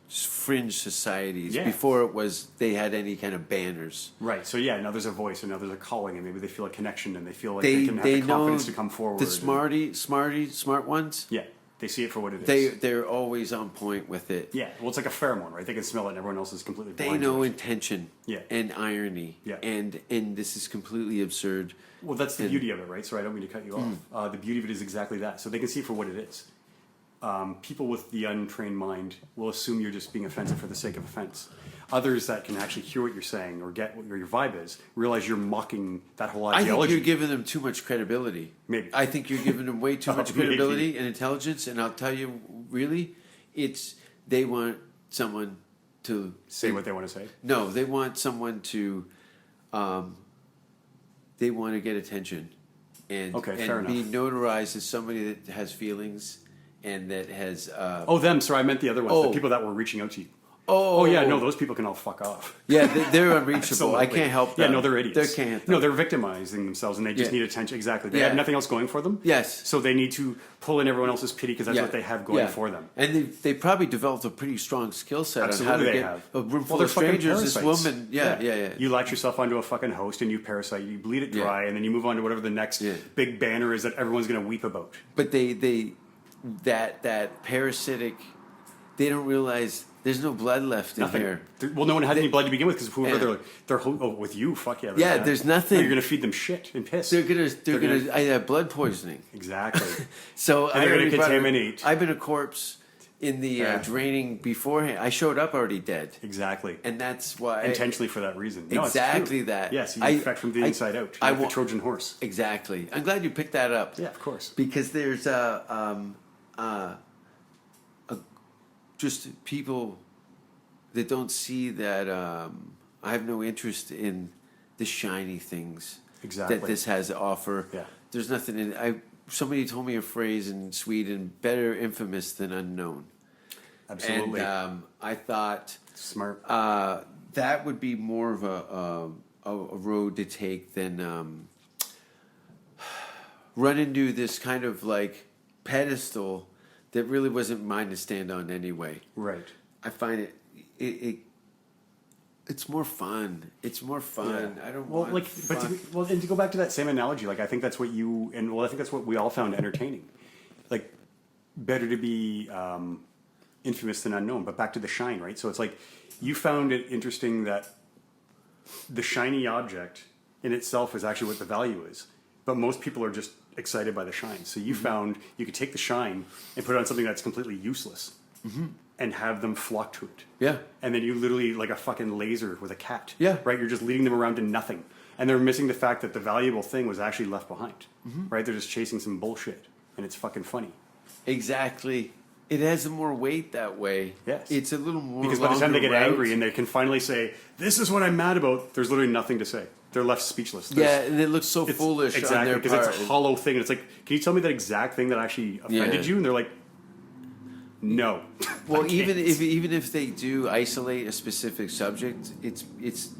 fringe societies Yeah. before it was they had any kind of banners. Right. So yeah, now there's a voice and now there's a calling and maybe they feel a connection and they feel like they can have the know confidence to come forward. the smart ones. Yeah. They see it for what it is. They're always on point with it. Yeah. Well, it's like a pheromone, right? They can smell it and everyone else is completely They blind. know to it. intention. Yeah. And irony. Yeah. And this is completely absurd. Well, that's the And- beauty of it, right? So I don't mean to cut you off. The beauty of it is exactly that. So they can see it for what it is. People with the untrained mind will assume you're just being offensive for the sake of offense. Others that can actually hear what you're saying or get what your vibe is realize you're mocking that whole I think ideology. you're giving them too much credibility. Maybe. I think you're giving them way too much Maybe. credibility and intelligence. And I'll tell you, really, they want someone to Say what they want to say. No, they want someone to. They want to get attention, and Okay, fair be enough. notarized as somebody that has feelings and that has. Oh, them. Sorry, I meant the other ones. The Oh. people that were reaching out to you. Oh, Yeah, no, those people can all fuck off. Yeah, they're unreachable. I Absolutely. can't help Yeah, them. no, they're idiots. They can't. No, they're victimizing themselves and they just Yeah. need attention. Exactly. They Yeah. have nothing else going for them. Yes. So they need to pull in everyone else's pity because that's what they have going for them. And they probably developed a pretty strong skill set on how Absolutely, to they get have. a room full they're of fucking strangers. This parasites. woman, yeah. You latch yourself onto a fucking host and you parasite. You bleed it dry, Yeah. and then you move on to whatever the next Yeah. big banner is that everyone's going to weep about. But that parasitic, they don't realize there's no blood left in Nothing. here. Well, no one had any blood to begin with because whoever Yeah. they're with you. Fuck yeah. Yeah, that. there's nothing. No, you're going to feed them shit and piss. They're gonna gonna- I have blood poisoning. Exactly. So And they're gonna already brought- contaminate. I've been a corpse in the Yeah. draining beforehand. I showed up already dead, Exactly. and that's why Intentionally for that reason. No, it's exactly true. that. Yes, you infect from the inside out. I Like the want Trojan horse. Exactly. I'm glad you picked that up. Yeah, of course. Because there's just people that don't see that I have no interest in the shiny things Exactly. that this has to offer. Yeah. There's nothing in somebody told me a phrase in Sweden, better infamous than unknown. Absolutely. And I thought Smart. that would be more of a road to take than run into this kind of like pedestal that really wasn't mine to stand on anyway. Right. I find it's more fun. It's more fun. I don't want fun. And to go back to that same analogy, like I think that's what I think that's what we all found entertaining. Like, better to be infamous than unknown. But back to the shine, right? So it's like you found it interesting that the shiny object in itself is actually what the value is. But most people are just excited by the shine. So you found you could take the shine and put it on something that's completely useless and have them flock to it. Yeah. And then you literally, like a fucking laser with a cat. Yeah. Right? You're just leading them around to nothing. And they're missing the fact that the valuable thing was actually left behind. Right? They're just chasing some bullshit. And it's fucking funny. Exactly. It has more weight that way. Yes. It's a little more. Because by the time they get longer angry route. and they can finally say, "This is what I'm mad about," there's literally nothing to say. They're left speechless. Yeah, and it looks so It's- foolish exactly, on their because part. it's a hollow thing, and it's like, can you tell me that exact thing that actually offended Yeah. you? And they're like, no. Well, I even can't. if they do isolate a specific subject, it's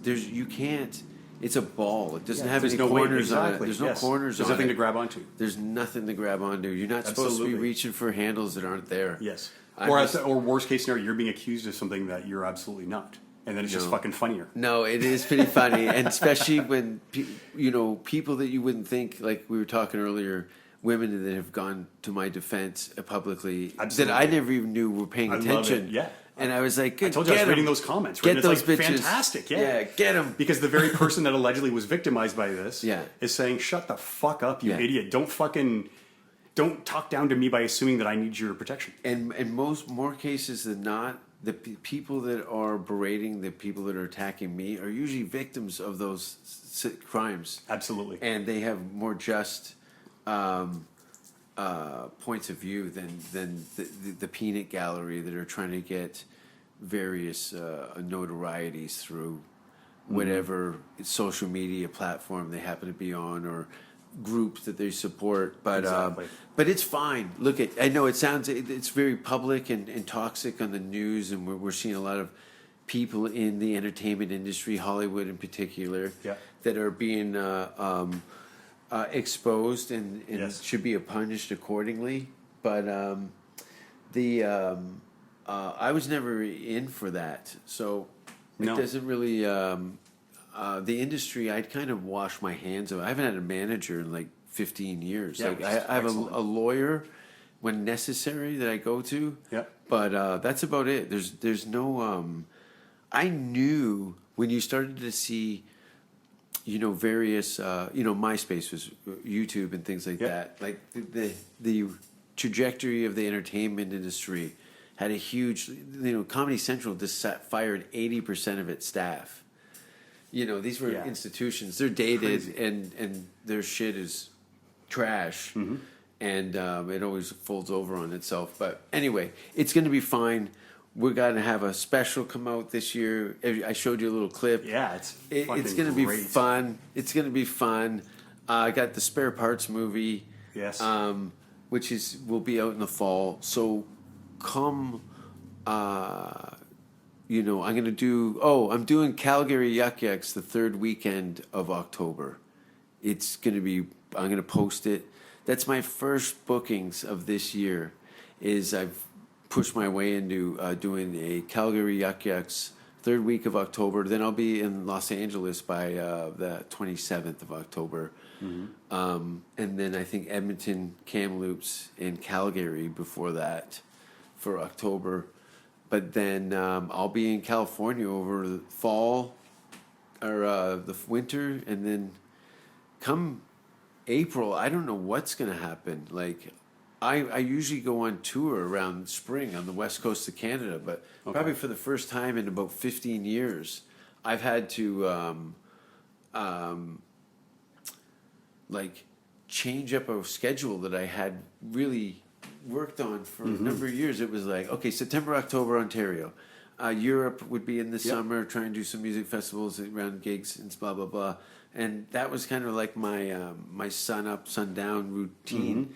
there's you can't. It's a ball. It doesn't have There's any no way- corners on it. exactly, There's no yes. corners There's on nothing it. to grab onto. There's nothing to grab onto. You're not supposed to be Absolutely. reaching for handles that aren't there. Yes. I'm Or, just- or worst case scenario, you're being accused of something that you're absolutely not. And then it's just No. fucking funnier. No, it is pretty funny, and especially when people that you wouldn't think, like we were talking earlier, women that have gone to my defense publicly Absolutely. that I never even knew were paying I love attention. it, yeah. And I was like, I told you I was get reading 'em. those comments, right? Get And it's those like, bitches. fantastic, yeah. Yeah, get them. Because the very person that allegedly was victimized by this Yeah. is saying, shut the fuck up, you Yeah. idiot. Don't talk down to me by assuming that I need your protection. And in more cases than not, the people that are berating the people that are attacking me are usually victims of those crimes. Absolutely. And they have more just points of view than the peanut gallery that are trying to get various notorieties through whatever social media platform they happen to be on or groups that they support. But Exactly. but it's fine. Look, I know it's very public and toxic on the news, and we're seeing a lot of people in the entertainment industry, Hollywood in particular, Yeah. that are being exposed and Yes. should be punished accordingly. But I was never in for that, so No. it doesn't really. The industry, I'd kind of wash my hands of. I haven't had a manager in like 15 years. Yeah, like which I is have excellent. a lawyer when necessary that I go to. Yeah. But that's about it. There's no. I knew when you started to see, various, MySpace was YouTube and things like Yeah. that. Like the trajectory of the entertainment industry had a huge. Comedy Central just fired 80% of its staff. These were Yeah. institutions. They're dated, Crazy. and their shit is trash, Mm-hmm. and it always folds over on itself. But anyway, it's going to be fine. We're going to have a special come out this year. I showed you a little clip. Yeah, it's It's fucking going to be great. fun. It's going to be fun. I got the Spare Parts movie. Yes. Which will be out in the fall. So come. I'm doing Calgary Yuck Yucks the third weekend of October. I'm going to post it. That's my first bookings of this year. I've pushed my way into doing a Calgary Yuck Yucks third week of October. Then I'll be in Los Angeles by the 27th of October. And then I think Edmonton, Kamloops, and Calgary before that for October. But then I'll be in California over the fall or the winter, and then come April, I don't know what's going to happen. Like, I usually go on tour around spring on the west coast of Canada, but probably for the first time in about 15 years, I've had to change up a schedule that I had really worked on for a number of years. It was like, okay, September, October, Ontario. Europe would be in the summer, try and do some music festivals around gigs and blah, blah, blah. And that was kind of like my sun up, sundown routine.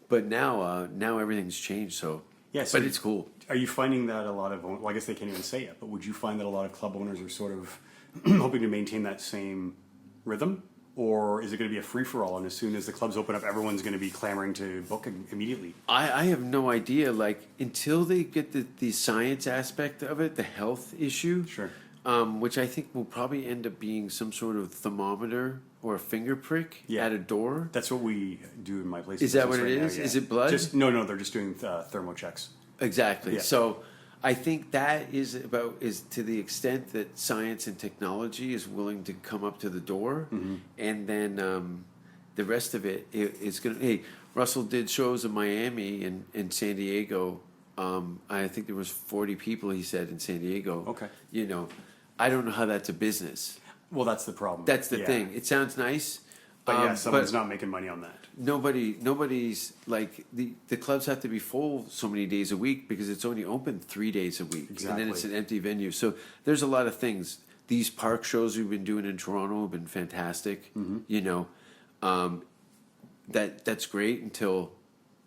But now everything's changed, so, So but it's cool. Are you finding that a lot of, well, I guess they can't even say it, but would you find that a lot of club owners are sort of hoping to maintain that same rhythm? Or is it going to be a free-for-all, and as soon as the clubs open up, everyone's going to be clamoring to book immediately? I have no idea. Like, until they get the science aspect of it, the health issue, Sure. Which I think will probably end up being some sort of thermometer or a finger prick at a door. That's what we do in my place. Is that what it right is? now, Is it blood? No, they're just doing thermo checks. Exactly. Yeah. So I think that is to the extent that science and technology is willing to come up to the door, and then the rest of it is going to. Hey, Russell did shows in Miami and in San Diego. I think there was 40 people, he said, in San Diego. Okay. I don't know how that's a business. Well, that's the problem. That's the Yeah. thing. It sounds nice. But yeah, someone's not making money on that. Nobody's like the clubs have to be full so many days a week because it's only open 3 days a week, and then it's an empty venue. So there's a lot of things. These park shows we've been doing in Toronto have been fantastic. You know, that's great until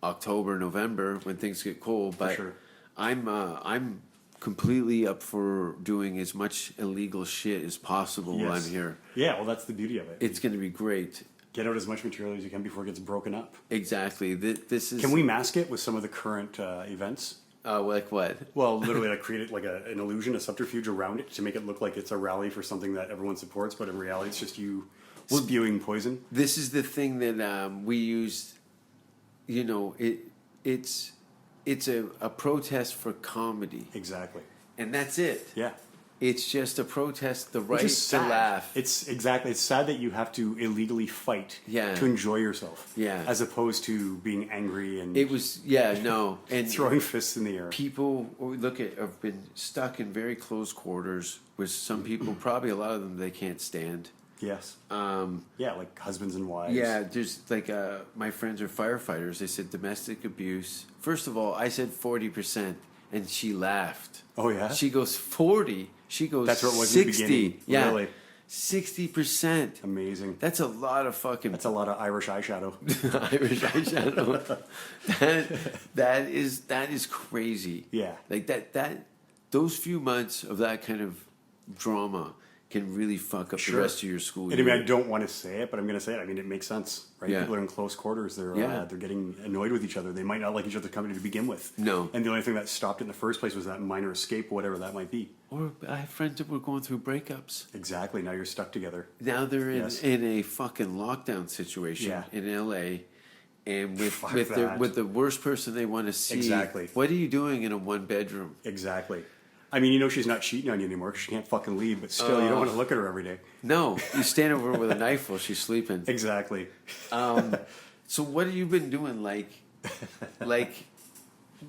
October, November when things get cold. But sure. I'm completely up for doing as much illegal shit as possible while I'm here. Yeah, well, that's the beauty of it. It's going to be great. Get out as much material as you can before it gets broken up. Exactly. This is. Can we mask it with some of the current events? Like what? Well, literally, like create it like an illusion, a subterfuge around it to make it look like it's a rally for something that everyone supports, but in reality, it's just you spewing poison. This is the thing that we use. You know, it's a protest for comedy. Exactly. And that's it. Yeah. It's just a protest, the right Which is to sad. laugh. It's sad that you have to illegally fight to enjoy yourself. Yeah. As opposed to being angry and It was, and throwing fists in the air. people have been stuck in very close quarters with some people, probably a lot of them they can't stand. Yes. Yeah, like husbands and wives. Yeah, there's like my friends are firefighters. They said domestic abuse. First of all, I said 40%, and she laughed. Oh yeah. She goes 40. She goes That's what it was 60. in the beginning. Yeah, Really? 60%. Amazing. That's a lot of fucking That's a lot of Irish eyeshadow. Irish eyeshadow. that is crazy. Yeah. Like that those few months of that kind of drama can really fuck up the rest of your school And year. I mean, I don't want to say it, but I'm going to say it. I mean, it makes sense, right? Yeah. People are in close quarters. They're getting annoyed with each other. They might not like each other's company to begin with. No. And the only thing that stopped it in the first place was that minor escape, whatever that might be. Or I have friends that were going through breakups. Exactly. Now you're stuck together. Now they're Yes. in a fucking lockdown situation Yeah. in LA, and Fuck with that. the worst person they want to see. Exactly. What are you doing in a one bedroom? Exactly. I mean, you know she's not cheating on you anymore because she can't fucking leave, but still, you don't want to look at her every day. No, you stand over with a knife while she's sleeping. Exactly. So what have you been doing? Like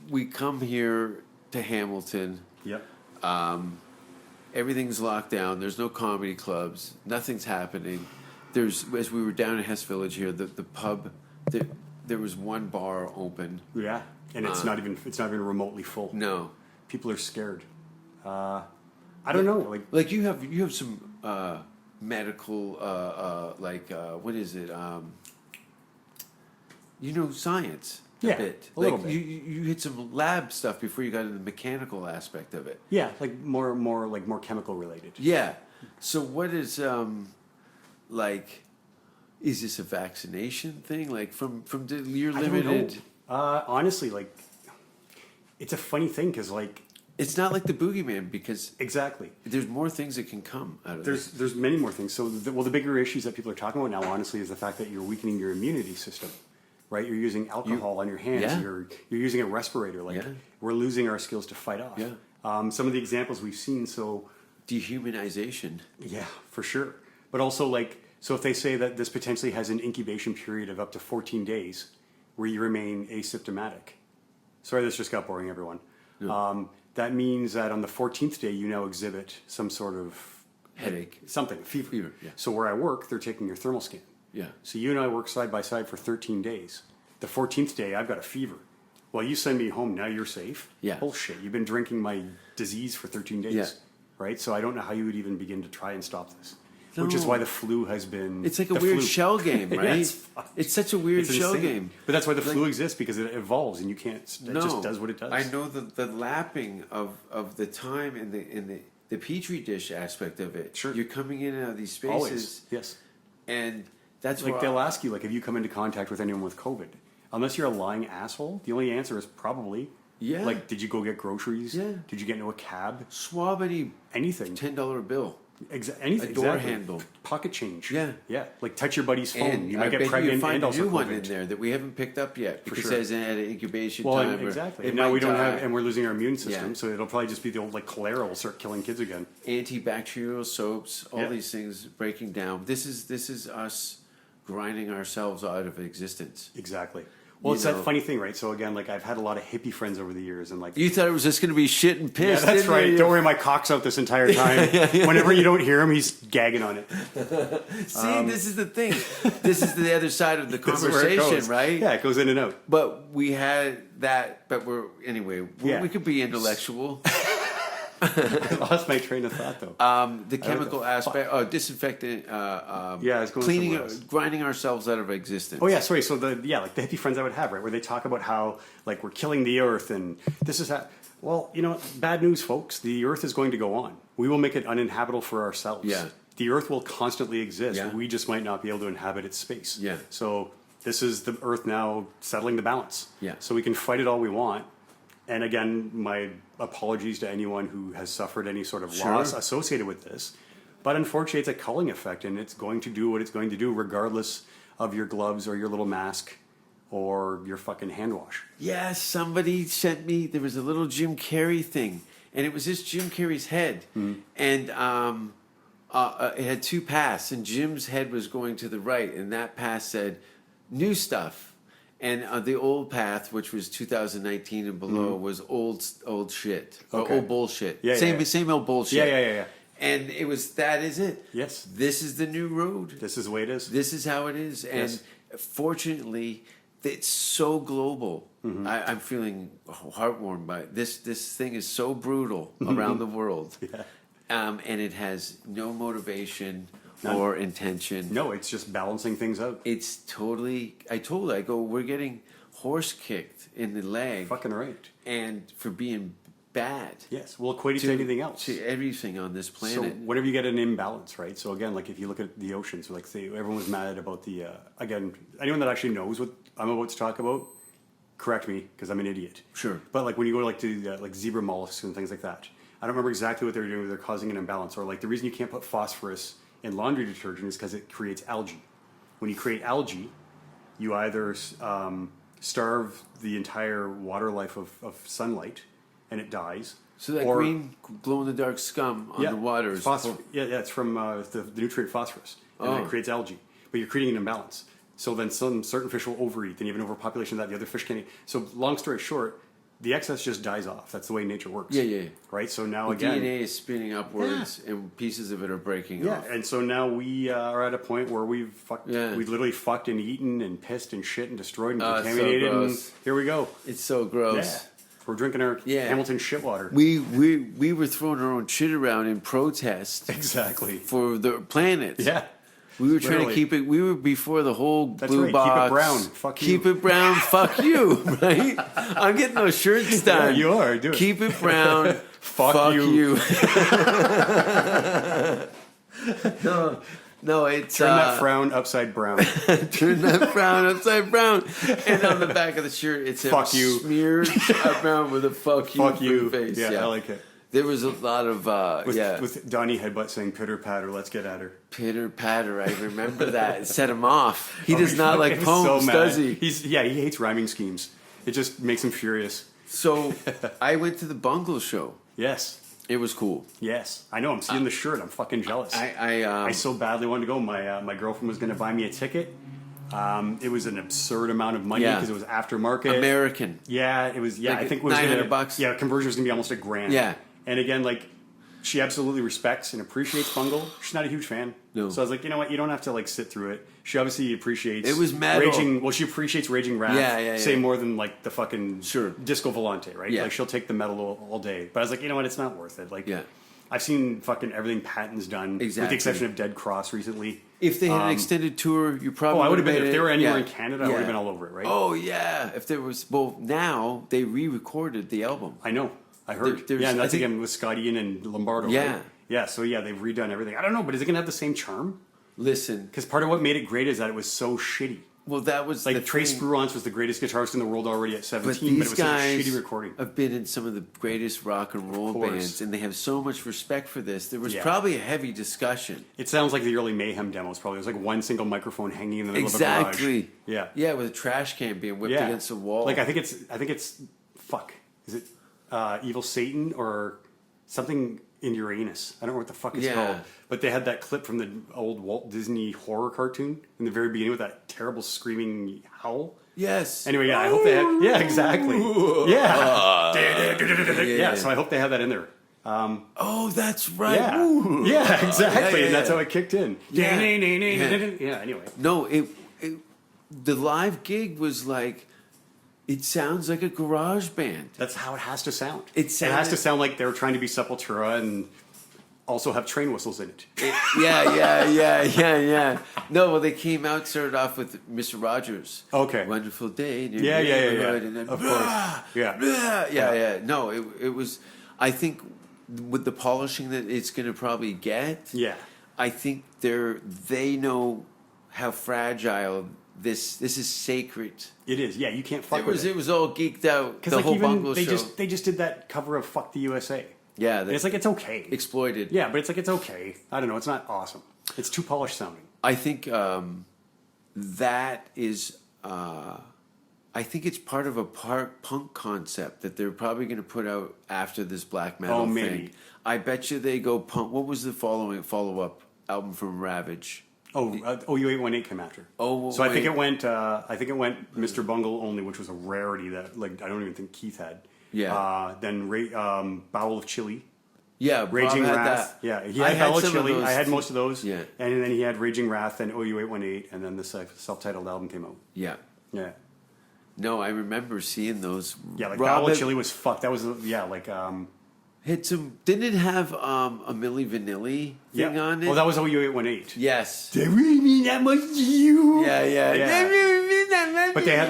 we come here to Hamilton. Yep. Everything's locked down. There's no comedy clubs. Nothing's happening. As we were down in Hess Village here, the pub, there was one bar open. Yeah. And it's not even remotely full. No. People are scared. I don't know. Like you have some medical what is it? Science. Yeah, a bit. a little like bit. You hit some lab stuff before you got into the mechanical aspect of it. Yeah, like more chemical related. Yeah. So what is is this a vaccination thing? Like from your I don't limited? know. Honestly, like it's a funny thing because like It's not like the boogeyman because exactly there's more things that can come out of this. there's many more things. So the bigger issues that people are talking about now, honestly, is the fact that you're weakening your immunity system. Right, you're using alcohol on your hands. Yeah. You're using a respirator. Like we're losing our skills to fight off. Yeah. Some of the examples we've seen. So Dehumanization. yeah, for sure. But also so if they say that this potentially has an incubation period of up to 14 days, where you remain asymptomatic. Sorry, this just got boring, everyone. No. That means that on the 14th day, you now exhibit some sort of Headache. something, fever. Yeah. So where I work, they're taking your thermal scan. Yeah. So you and I work side by side for 13 days. The 14th day, I've got a fever. Well, you send me home, now you're safe? Yeah. Bullshit. You've been drinking my disease for 13 days. Yeah. Right? So I don't know how you would even begin to try and stop this. Which is why the flu has been... It's like a the weird flu. shell game, right? Yeah, it's fucked. It's such a weird It's shell insane. game. But that's why the flu exists, because it evolves and you can't... It No, just does what it does. I know the lapping of the time in the petri dish aspect of it. Sure. You're coming in and out of these spaces. Always. Yes. And that's Like where they'll ask you, like, have you come into contact with anyone with COVID? Unless you're a lying asshole, the only answer is probably. Yeah. Like, did you go get groceries? Yeah. Did you get into a cab? swab Anything. $10 bill. Anything. A door exactly. handle. Pocket change. Yeah. Yeah. Like touch your buddy's phone. And You I might get bet you pregnant find and a also new one COVID. in there that we haven't picked up yet because sure. it says it had an incubation Well, time. exactly. It And now might we don't die. have, and we're losing our immune system, Yeah. so it'll probably just be the old like cholera will start killing kids again. Antibacterial soaps, all Yeah. these things breaking down. This is us grinding ourselves out of existence. Exactly. Well, it's that funny thing, right? So again, like I've had a lot of hippie friends over the years, and like You thought it was just going to be shit and piss. yeah, that's didn't right. you? Don't worry, my cock's out this entire time. Whenever you don't hear him, he's gagging on it. See, this is the thing. This is the other side of the This is where it conversation, goes. right? Yeah, it goes in and out. But we had that. But Yeah. we could be intellectual. I lost my train of thought though. The chemical aspect, disinfectant, it's going cleaning, somewhere else. grinding ourselves out of existence. Oh yeah, sorry. So like the hippie friends I would have, right, where they talk about how like we're killing the earth and this is how. Well, you know, bad news, folks. The earth is going to go on. We will make it uninhabitable for ourselves. Yeah. The earth will constantly exist. Yeah. We just might not be able to inhabit its space. Yeah. So this is the earth now settling the balance. Yeah. So we can fight it all we want. And again, my apologies to anyone who has suffered any sort of loss associated with this. But unfortunately, it's a culling effect, and it's going to do what it's going to do regardless of your gloves or your little mask or your fucking hand wash. Yeah, somebody sent me. There was a little Jim Carrey thing, and it was just Jim Carrey's head, and it had two paths, and Jim's head was going to the right, and that path said "new stuff." And the old path, which was 2019 and below, was old shit, or old bullshit. Yeah, same old bullshit. Yeah. And it was that is it. Yes. This is the new road. This is the way it is. This is how it is. And fortunately, it's so global. I'm feeling heartwarmed by it. This thing is so brutal around the world, and it has no motivation. Or intention. No, it's just balancing things out. It's totally. I go, we're getting horse kicked in the leg. Fucking right. And for being bad. Yes, we'll equate it to anything else. To everything on this planet. So whenever you get an imbalance, right? So again, like if you look at the oceans, like say everyone was mad about the, again, anyone that actually knows what I'm about to talk about, correct me, because I'm an idiot. Sure. But like when you go like to like zebra mollusks and things like that, I don't remember exactly what they're doing. They're causing an imbalance. Or like the reason you can't put phosphorus in laundry detergent is because it creates algae. When you create algae, you either starve the entire water life of sunlight and it dies. So that green glow-in-the-dark scum on the water is... it's from the nutrient phosphorus. And then it creates algae. But you're creating an imbalance. So then some certain fish will overeat. Then you have an overpopulation of that. The other fish can't eat. So long story short, the excess just dies off. That's the way nature works. Yeah. Right? So now the DNA is spinning upwards and pieces of it are breaking off. Yeah, and so now we are at a point where we've literally fucked and eaten and pissed and shit and destroyed and contaminated. So and here we go. It's so gross. Yeah. We're drinking our Hamilton shit water. We were throwing our own shit around in protest. Exactly. For the planet. Yeah. We were trying to keep it. We were before the whole blue box. Keep it brown. Fuck you. Keep it brown. Fuck you. Right? I'm getting those shirts done. Yeah, you are. Do it. Keep it brown. Fuck you. No, it's turn that frown upside brown. Turn that frown upside brown. And on the back of the shirt, it said "Fuck you." Smeared around with a "fuck you" Fuck you face. Yeah, I like it. There was a lot of with Donnie Headbutt saying "pitter patter, let's get at her." Pitter patter, I remember that. It set him off. He does not like poems, does he? He hates rhyming schemes. It just makes him furious. So I went to the Bungle show. Yes. It was cool. Yes, I know. I'm seeing the shirt. I'm fucking jealous. I so badly wanted to go. My girlfriend was going to buy me a ticket. It was an absurd amount of money because it was aftermarket. American. Yeah, it was. Yeah, like I think it was $900. Yeah, conversion was going to be almost $1,000. Yeah. And again, like, she absolutely respects and appreciates Bungle. She's not a huge fan. No. So I was like, you know what? You don't have to, like, sit through it. She obviously appreciates... It was metal. Well, she appreciates Raging Wrath. Yeah. Say more than, like, the fucking... Sure. Disco Volante, right? Yeah. Like, she'll take the metal all day. But I was like, you know what? It's not worth it. Like, I've seen fucking everything Patton's done. Exactly. With the exception of Dead6 recently. If they had an extended tour, you probably I would have been... If If they were anywhere in Canada, I would have been all over it, right? Oh, yeah. If there was... Well, now they re-recorded the album. I know. I heard. And that's again with Scott Ian and Lombardo. Yeah. Right? Yeah, so they've redone everything. I don't know, but is it going to have the same charm? Listen. Because part of what made it great is that it was so shitty. Well, that was like Trace Spruance was the greatest guitarist in the world already at 17, but it was guys such a shitty recording. Have been in some of the greatest rock and roll bands, and they have so much respect for this. There was probably a heavy discussion. It sounds like the early Mayhem demos. Probably it was like one single microphone hanging in the middle of a garage. Yeah, with a trash can being whipped against the wall. Like I think it's fuck. Is it Evil Satan or something in Uranus? I don't know what the fuck it's called. But they had that clip from the old Walt Disney horror cartoon in the very beginning with that terrible screaming howl. Yes. Anyway, yeah, I hope they have. Yeah, exactly. Yeah. So I hope they have that in there. Oh, that's right. Yeah. Ooh. Yeah, exactly. Yeah, And that's yeah. how it kicked in. Yeah. Yeah, anyway. No, the live gig was like, it sounds like a garage band. That's how it has to sound. It It has sounded- to sound like they're trying to be Sepultura and also have train whistles in it. Yeah. No, well, they came out, started off with Mr. Rogers. Okay. Wonderful day. In your Yeah. neighborhood, and then, Of course. Yeah. Yeah. No, it was, I think with the polishing that it's going to probably get, Yeah. I think they know how fragile this is sacred. It is. Yeah, you can't fuck with It was all geeked out. Because The like whole even Bungle they show. just did that cover of "Fuck the USA." Yeah, And it's like it's okay. exploited. Yeah, but it's like it's okay. I don't know. It's not awesome. It's too polished sounding. I think that is. I think it's part of a punk concept that they're probably going to put out after this black metal maybe. thing. I bet you they go punk. What was the follow up album from Ravage? OU818 came after. Oh, so I think wait. it went. I think it went Mr. Bungle only, which was a rarity that like I don't even think Keith had. Yeah. Then Bowel of Chili, Yeah, Raging Bob had Wrath. that. Yeah, he I had Bowel of some Chili. those I had too. most of those. Yeah. And then he had Raging Wrath and OU818, and then the self-titled album came out. Yeah. Yeah. No, I remember seeing those. Yeah, like Rob Bowel had- of Chili was fucked. That was like Hit some. Didn't it have a Milli Vanilli thing on it? Well, that was OU818. Yes. Did we mean that much to you? Yeah. Yeah. But they had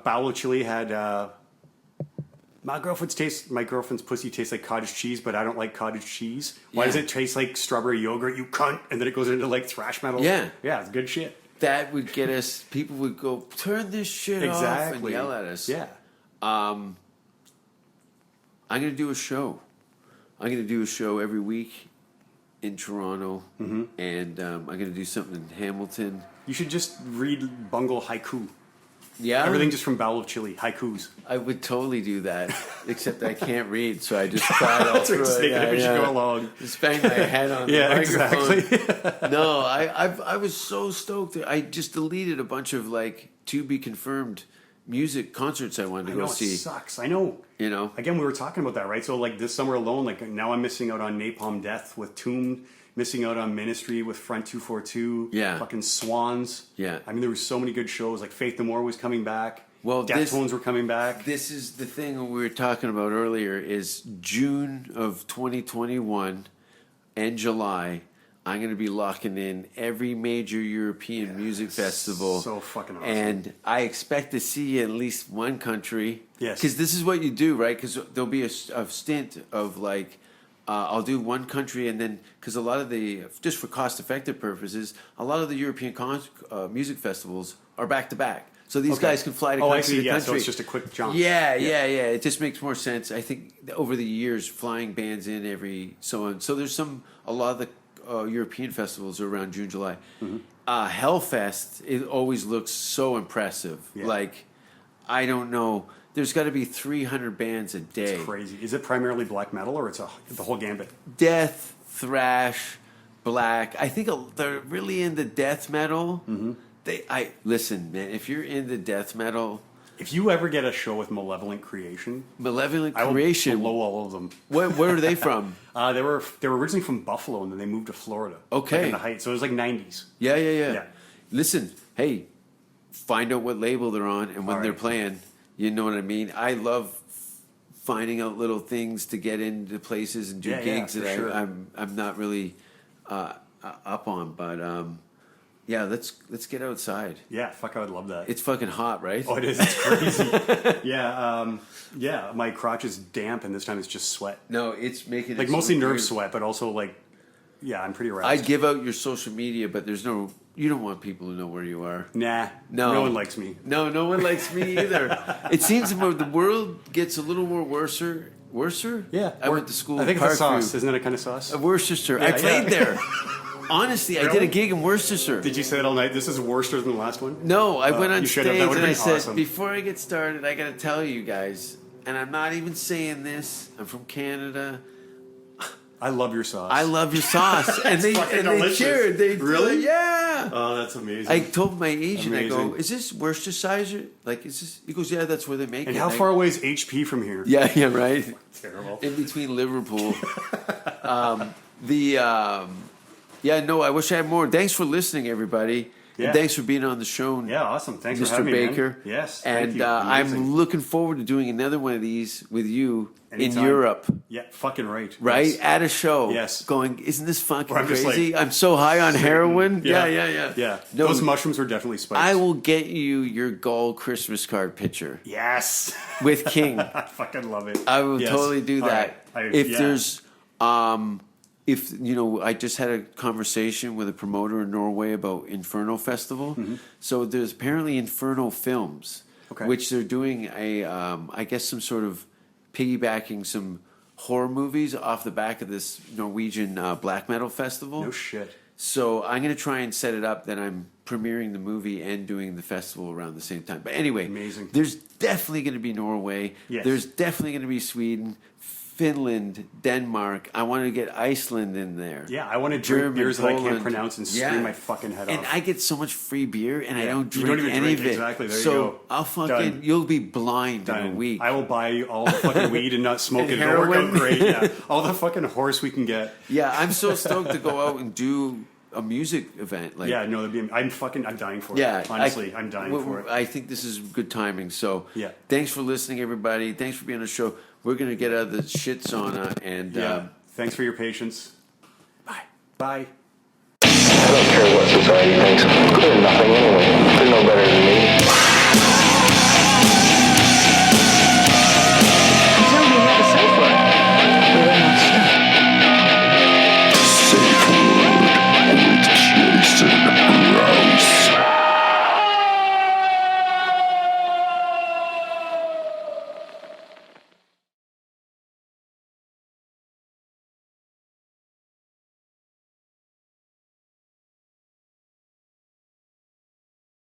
Bowel of Chili had my girlfriend's pussy tastes like cottage cheese, but I don't like cottage cheese. Why does Yeah. it taste like strawberry yogurt, you cunt? And then it goes into like thrash metal. Yeah. Yeah, it's good shit. That would get us. People would go, turn this shit off and Exactly. yell at us. Yeah. I'm going to do a show. I'm going to do a show every week in Toronto, and I'm going to do something in Hamilton. You should just read Bungle haiku. Yeah, Everything just from Bowel of Chili, haikus. I would totally do that, except I can't read, so I just cried all That's through what just it. make it as you go along. Just bang my head on the Yeah, microphone. exactly. No, I was so stoked. I just deleted a bunch of to be confirmed music concerts I wanted to I go know, it see. sucks. I know. You know, Again, we were talking about that, right? So, like, this summer alone, like, now I'm missing out on Napalm Death with Tomb, missing out on Ministry with Front 242. Yeah. Fucking Swans. Yeah. I mean, there were so many good shows. Like, Faith No More was coming back. Well, Deftones were coming back. This is the thing we were talking about earlier. Is June of 2021 and July. I'm going to be locking in every major European music festival. so fucking awesome. And I expect to see at least one country. Yes. Because this is what you do, right? Because there'll be a stint of I'll do one country, and then because a lot of just for cost-effective purposes, a lot of the European music festivals are back to back. So these Okay. guys can fly to Oh, country I see. to Yeah, country. so it's just a quick jump. Yeah. It just makes more sense. I think over the years, flying bands in every so on. So there's a lot of the European festivals are around June, July. Mm-hmm. Hellfest, it always looks so impressive. Yeah. I don't know. There's got to be 300 bands a day. It's crazy. Is it primarily black metal or it's the whole gambit? Death, thrash, black. I think they're really into death metal. Mm-hmm. Listen, man. If you're into death metal, If you ever get a show with Malevolent Creation, Malevolent I will Creation. blow all of them. Where are they from? They were originally from Buffalo and then they moved to Florida. Okay. Like in the Heights. So it was like 90s. Yeah. Listen, hey, find out what label they're on and when All they're right. playing. You know what I mean? I love finding out little things to get into places and do Yeah, gigs for that sure. I'm not really up on. But yeah, let's get outside. Yeah, fuck, I would love that. It's fucking hot, right? Oh, it is. It's crazy. Yeah, my crotch is damp, and this time it's just sweat. No, it's making Like it mostly so nerve weird. sweat, but also like, yeah, I'm pretty aroused. I'd give out your social media, but you don't want people to know where you are. Nah, No. no one likes me. No one likes me either. It seems the world gets a little more worser. Yeah, I went to school. I think in it's a sauce. Parkview. Isn't it a kind of sauce? Worcester. Yeah, I played yeah. there. Honestly, I did a Really? gig in Worcester. Did you say that all night? This is worse than the last one. No, I went on you should stage have. That and would've I been said, awesome. before I get started, I got to tell you guys, and I'm not even saying this. I'm from Canada. I love your sauce. I love your sauce, and they fucking and they delicious. cheered. They Really? yeah. Yeah. Oh, that's amazing. I told my agent, I go, Amazing. is this Worcestershire? Like, is this? He goes, yeah, that's where they make and it. how And I- far away is HP from here? Yeah, right. Terrible. In between Liverpool. Yeah, no, I wish I had more. Thanks for listening, everybody. Yeah. And thanks for being on the show, Yeah, awesome. Thanks for Mr. having me, Baker. man. Yes, thank And you. Amazing. I'm looking forward to doing another one of these with you Anytime. in Europe. Yeah, fucking right. Right? Yes. At a show. Yes. Going, isn't this fucking Where I'm just crazy? like- I'm so high on heroin. Yeah. Yeah. No, Those mushrooms were definitely spiked. I will get you your gold Christmas card picture Yes. with King. I fucking love it. I will Yes. totally do All that. right. If Yeah. there's, if you know, I just had a conversation with a promoter in Norway about Inferno Festival. So there's apparently Inferno Films, Okay. which they're doing a, I guess some sort of piggybacking some horror movies off the back of this Norwegian black metal festival. No shit. So I'm going to try and set it up that I'm premiering the movie and doing the festival around the same time. But anyway, Amazing. there's definitely going to be Norway. Yes. There's definitely going to be Sweden, Finland, Denmark. I want to get Iceland in there. Yeah, I want to drink German, beers that I can't Poland. pronounce and scream Yeah. my fucking head And off. I get so much free beer, and I Yeah. don't You drink don't even any drink, of it. exactly. There you so go. I'll fucking, Done. you'll be blind in a Done. week. I will buy you all the fucking weed and not smoke And it. It'll work out heroin. great. Yeah. All the fucking horse we can get. Yeah, I'm so stoked to go out and do a music event. Like, Yeah, no, that'd be, I'm dying for it. yeah, Honestly, I'm dying for it. I think this is good timing. So, Yeah. thanks for listening, everybody. Thanks for being on the show. We're gonna get out of the shit sauna and Yeah. Thanks for your patience. bye. Bye. I don't care what society thinks. They're nothing anyway. They're no better than me.